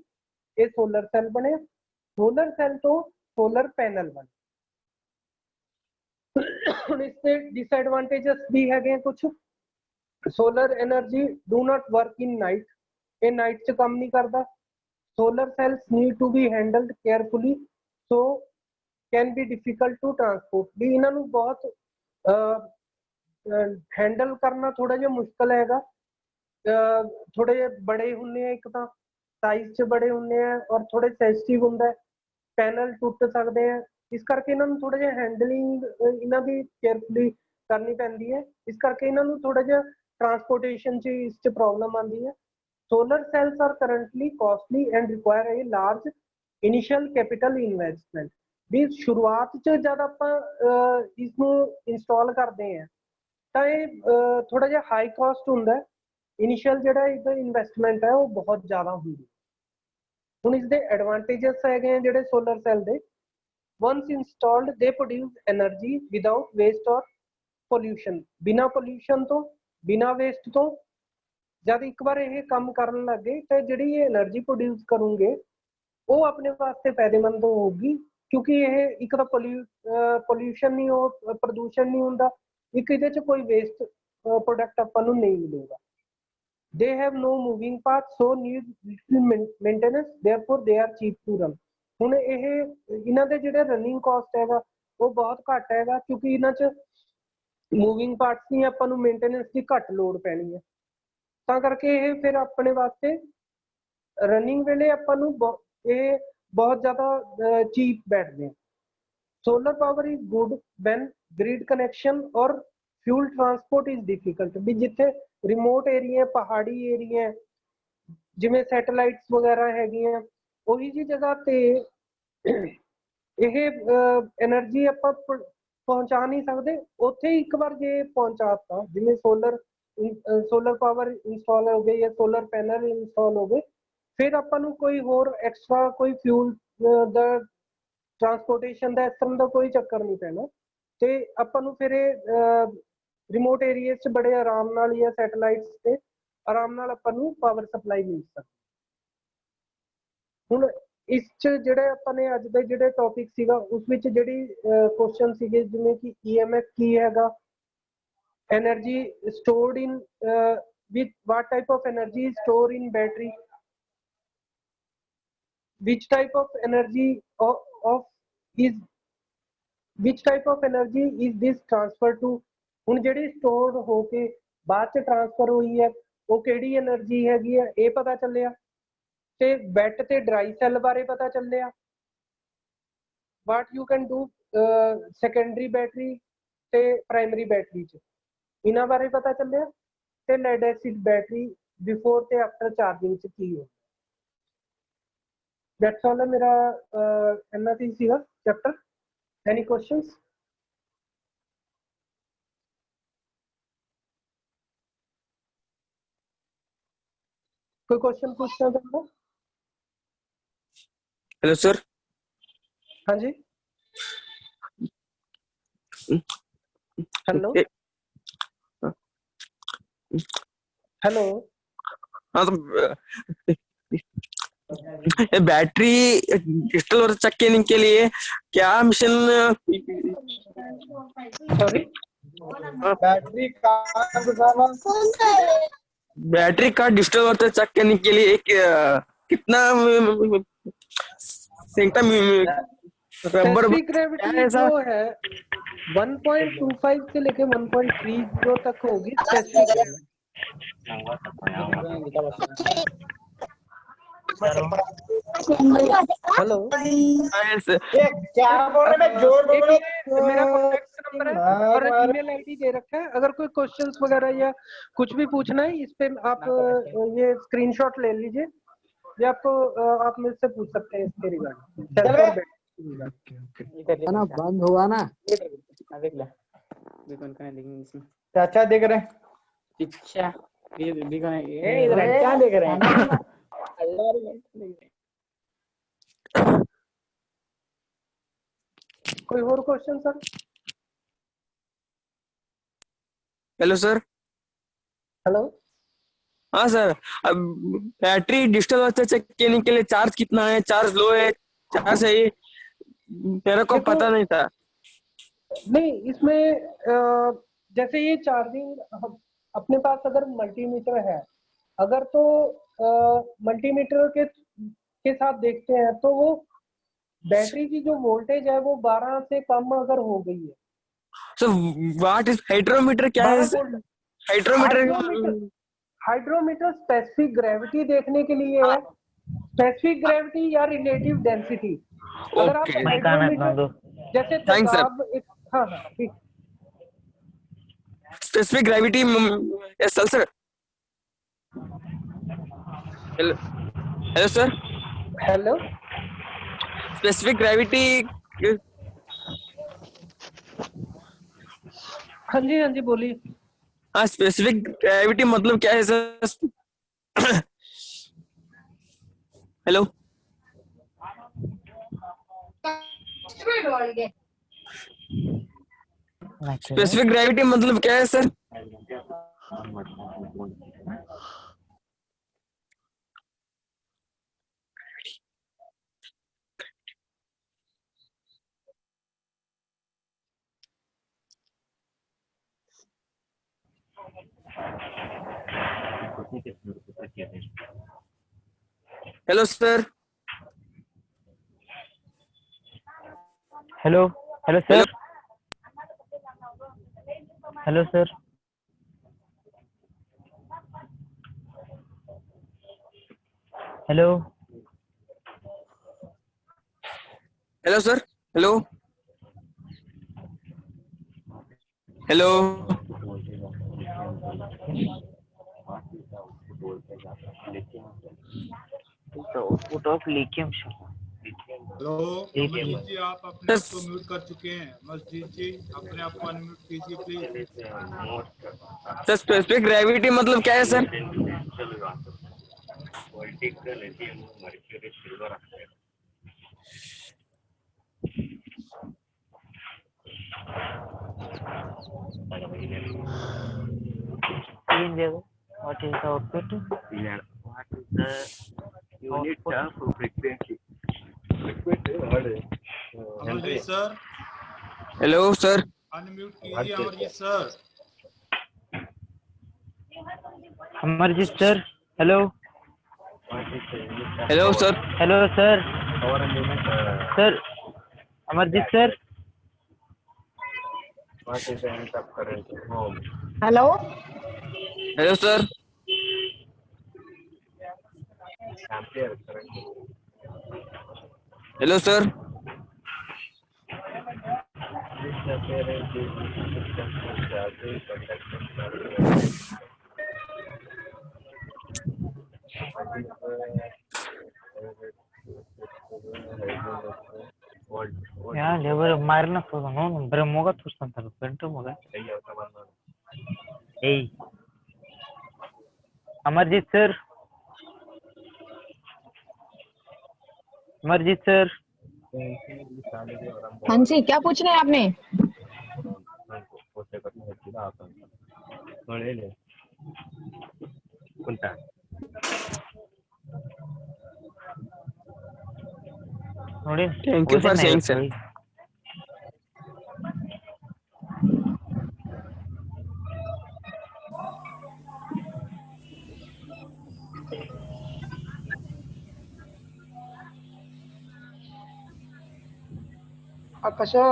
ਇਹ ਸੋਲਰ ਸੈੱਲ ਬਣਿਆ। ਸੋਲਰ ਸੈੱਲ ਤੋਂ ਸੋਲਰ ਪੈਨਲ ਬਣੇ। ਹੁਣ ਇਸ ਦੇ ਡਿਸਐਡਵਾਂਟੇਜਸ ਵੀ ਹੈਗੇ ਕੁਝ। Solar energy do not work in night, ਇਹ ਨਾਈਟ 'ਚ ਕੰਮ ਨਹੀਂ ਕਰਦਾ। Solar cells need to be handled carefully, so can be difficult to transport, भी इन्हां नूं बहुत हैंडल करना थोड़ा जिहा मुश्किल हैगा। थोड़े ਜਿਹੇ बड़े ਹੁੰਦੇ ਆ, ਇੱਕ ਤਾਂ ਸਾਈਜ਼ 'ਚ बड़े ਹੁੰਦੇ ਆ और थोड़े सेंसिटिव ਹੁੰਦਾ है, पैनल टुट सकते हैं। इस करके इन्हां नूं थोड़ा जिहा हैंडलिंग इन्हां दी केयरफुली करनी पैंदी है। इस करके इन्हां नूं थोड़ा जिहा ट्रांसपोर्टेशन 'ਚ इस 'ਚ प्रॉब्लम आती है। Solar cells are currently costly and require a large initial capital investment। भी शुरुआत 'ਚ जब ਆਪਾਂ ਇਸ ਨੂੰ ਇੰਸਟਾਲ ਕਰਦੇ ਹਾਂ ਤਾਂ ਇਹ ਥੋੜਾ ਜਿਹਾ ਹਾਈ ਕਾਸਟ ਹੁੰਦਾ ਹੈ। ਇਨੀਸ਼ੀਅਲ ਜਿਹੜਾ ਇਹਦਾ ਇਨਵੈਸਟਮੈਂਟ ਹੈ ਉਹ ਬਹੁਤ ਜ਼ਿਆਦਾ ਹੁੰਦੀ ਹੈ। ਹੁਣ ਇਸ ਦੇ ਐਡਵਾਂਟੇजेस ਹੈਗੇ ਆ ਜਿਹੜੇ ਸੋਲਰ ਸੈਲ ਦੇ। once installed they produce energy without waste or pollution। ਬਿਨਾ pollution ਤੋਂ, ਬਿਨਾ waste ਤੋਂ ਜਦ ਇੱਕ ਵਾਰ ਇਹ ਕੰਮ ਕਰਨ ਲੱਗੇ ਤਾਂ ਜਿਹੜੀ ਇਹ એનર્ਜੀ ਪ੍ਰੋਡਿਊਸ ਕਰੂਗੇ ਉਹ ਆਪਣੇ ਵਾਸਤੇ ਫਾਇਦੇਮੰਦ ਹੋਊਗੀ, ਕਿਉਂਕਿ ਇਹ ਇੱਕ ਤਾਂ ਪੋਲਿਊਸ਼ਨ ਨਹੀਂ, ਉਹ ਪ੍ਰਦੂਸ਼ਣ ਨਹੀਂ ਹੁੰਦਾ, ਇੱਕ ਇਹਦੇ 'ਚ ਕੋਈ ਵੇਸਟ ਪ੍ਰੋਡਕਟ ਆਪਾਂ ਨੂੰ ਨਹੀਂ ਮਿਲੇਗਾ। they have no moving parts so need little maintenance therefore they are cheap to run। ਹੁਣ ਇਹ ਇਹਨਾਂ ਦੇ ਜਿਹੜੇ ਰਨਿੰਗ ਕਾਸਟ ਹੈਗਾ ਉਹ ਬਹੁਤ ਘੱਟ ਹੈਗਾ, ਕਿਉਂਕਿ ਇਹਨਾਂ 'ਚ ਮੂਵਿੰਗ ਪਾਰਟਸ ਨਹੀਂ, ਆਪਾਂ ਨੂੰ ਮੇਨਟੇਨੈਂਸ ਦੀ ਘੱਟ ਲੋੜ ਪੈਣੀ ਹੈ। ਤਾਂ ਕਰਕੇ ਇਹ ਫਿਰ ਆਪਣੇ ਵਾਸਤੇ ਰਨਿੰਗ ਵੇਲੇ ਆਪਾਂ ਨੂੰ ਇਹ ਬਹੁਤ ਜ਼ਿਆਦਾ ਚੀਪ ਬੈਠਦੇ ਆ। solar power is good when grid connection और fuel transport is difficult। भी जिथे रिमोट एरिया, पहाड़ी एरिया, जिमें सैटेलाइट्स वगैरह हैगियां, ਉਹੀ जी जगह ते ਇਹ એનર્ਜੀ ਆਪਾਂ ਪਹੁੰਚਾ ਨਹੀਂ ਸਕਦੇ। ਉੱਥੇ ਇੱਕ ਵਾਰ ਜੇ ਪਹੁੰਚਾਤਾ, ਜਿਵੇਂ सोलर पावर इंस्टॉल हो गए या सोलर पैनल इंस्टॉल हो गए, फिर ਆਪਾਂ ਨੂੰ ਕੋਈ ਹੋਰ ਐਕਸਟਰਾ ਕੋਈ ਫਿਊਲ ਦਾ ट्रांसपोर्टेशन ਦਾ ਇਸ ਤਰ੍ਹਾਂ ਦਾ ਕੋਈ ਚੱਕਰ ਨਹੀਂ ਪੈਣਾ ਤੇ ਆਪਾਂ ਨੂੰ ਫਿਰ ਇਹ ਰਿਮੋਟ ਏਰੀਆ 'ਚ ਬੜੇ ਆਰਾਮ ਨਾਲ ਜਾਂ ਸੈਟੇਲਾਈਟਸ ਤੇ ਆਰਾਮ ਨਾਲ ਆਪਾਂ ਨੂੰ ਪਾਵਰ ਸਪਲਾਈ ਮਿਲ ਸਕਦੀ। ਹੁਣ ਇਸ 'ਚ ਜਿਹੜੇ ਆਪਾਂ ਨੇ ਅੱਜ ਦੇ ਜਿਹੜੇ ਟੌਪਿਕ ਸੀਗਾ ਉਸ ਵਿੱਚ ਜਿਹੜੀ ਕੁਐਸਚਨ ਸੀਗੇ ਜਿਵੇਂ ਕਿ EMF ਕੀ ਹੈਗਾ, energy stored in with what type of energy is stored in battery, which type of energy is this transfer to। ਹੁਣ ਜਿਹੜੀ ਸਟੋਰ ਹੋ ਕੇ ਬਾਅਦ ਚ ਟ੍ਰਾਂਸਫਰ ਹੋਈ ਹੈ ਉਹ ਕਿਹੜੀ એનર્ਜੀ ਹੈਗੀ ਹੈ ਇਹ ਪਤਾ ਚੱਲਿਆ, ਤੇ ਬੈਟ ਤੇ ਡਰਾਈ ਸੈੱਲ ਬਾਰੇ ਪਤਾ ਚੱਲਿਆ। what you can do secondary battery ਤੇ ਪ੍ਰਾਇਮਰੀ ਬੈਟਰੀ ਚ ਇਹਨਾਂ ਬਾਰੇ ਪਤਾ ਚੱਲਿਆ, ਤੇ ਲੈਡ ਐਸਿਡ ਬੈਟਰੀ ਬਿਫੋਰ ਤੇ ਆਫਟਰ ਚਾਰजिंग ਚ ਕੀ ਹੋ। That's all मेरा इतना ही सीगा चैप्टर। Any questions? कोई क्वेश्चन पूछना चाहता? Hello sir. हाँ जी, हेलो हेलो। हाँ तो बैटरी डिजिटल और चेकिंग के लिए क्या मिशन? सॉरी, बैटरी का डिजिटल और चेक करने के लिए एक कितना रबर स्पेसिफिक ग्रेविटी जो है 1.25 से लेके 1.30 तक होगी स्पेसिफिक ग्रेविटी। हेलो, क्या बोल रहे? मैं जोर बोल रहा हूं। मेरा कॉन्टैक्ट नंबर है और ईमेल आईडी दे रखा है। अगर कोई क्वेश्चंस वगैरह या कुछ भी पूछना है इस पे आप ये स्क्रीनशॉट ले लीजिए या आपको आप मुझसे पूछ सकते हैं इसके रिगार्डिंग। ना बंद हुआ ना, देख ले चाचा देख रहे हैं। अच्छा क्या देख रहे हैं? कोई और question sir? Hello sir. Hello, हाँ सर, अब बैटरी डिजिटल और चेक करने के लिए चार्ज कितना है, चार्ज लो है, चार्ज है, मेरे को पता नहीं था। नहीं इसमें जैसे ये चार्जिंग अपने पास अगर मल्टीमीटर है, अगर तो मल्टीमीटर के साथ देखते हैं तो वो बैटरी की जो वोल्टेज है वो 12 से कम अगर हो गई है, सर व्हाट इज हाइड्रोमीटर, क्या है 12 sir? Volt. Hydrometer hydrometer specific gravity देखने के लिए है, स्पेसिफिक ग्रेविटी या रिलेटिव डेंसिटी। अगर आप ओके, हाइड्रोमीटर जैसे थैंक्स सर। तेजाब एक, हाँ हाँ ठीक। Specific gravity sir sir hello, hello sir. Hello, specific gravity, हाँ जी बोलिए। हाँ स्पेसिफिक ग्रेविटी मतलब क्या है सर? हेलो, स्पेसिफिक ग्रेविटी मतलब क्या है sir? Hello sir. Hello hello hello, sir, hello sir, hello hello sir, hello, hello, output of lithium. हेलो अमरजीत जी, आप अपने आप को म्यूट कर चुके हैं। अमरजीत जी, अपने आप को अनम्यूट कीजिए प्लीज। सर स्पेसिफिक ग्रेविटी मतलब क्या है sir? What is the output? What is the unit of frequency? Frequency word. Amarjeet sir, hello sir, unmute कीजिए Amarjeet sir. Amarjeet sir, hello What is the unit of hello power? Sir, hello sir, Power and unit. Sir Amarjeet sir, What is the unit of current? Ohm. Hello, hello sir, Ampere current. Hello sir, This appearance is resistance to charges, conductance charges. What is volt? ಯಾ ಲೇಬರ್ ಮಾರಿನ ತೋದನು ಬರೀ ಮೂಗ ತೋರ್ಸ್ತಂತಾರ ಪೆಂಟ್ರ್ ಮೂಗ. ಏಯ್ Amarjeet sir, Amarjeet sir, हाँ जी, क्या पूछ रहे हैं आपने? ನೋಡಿ thank you for saying sir. आकाशा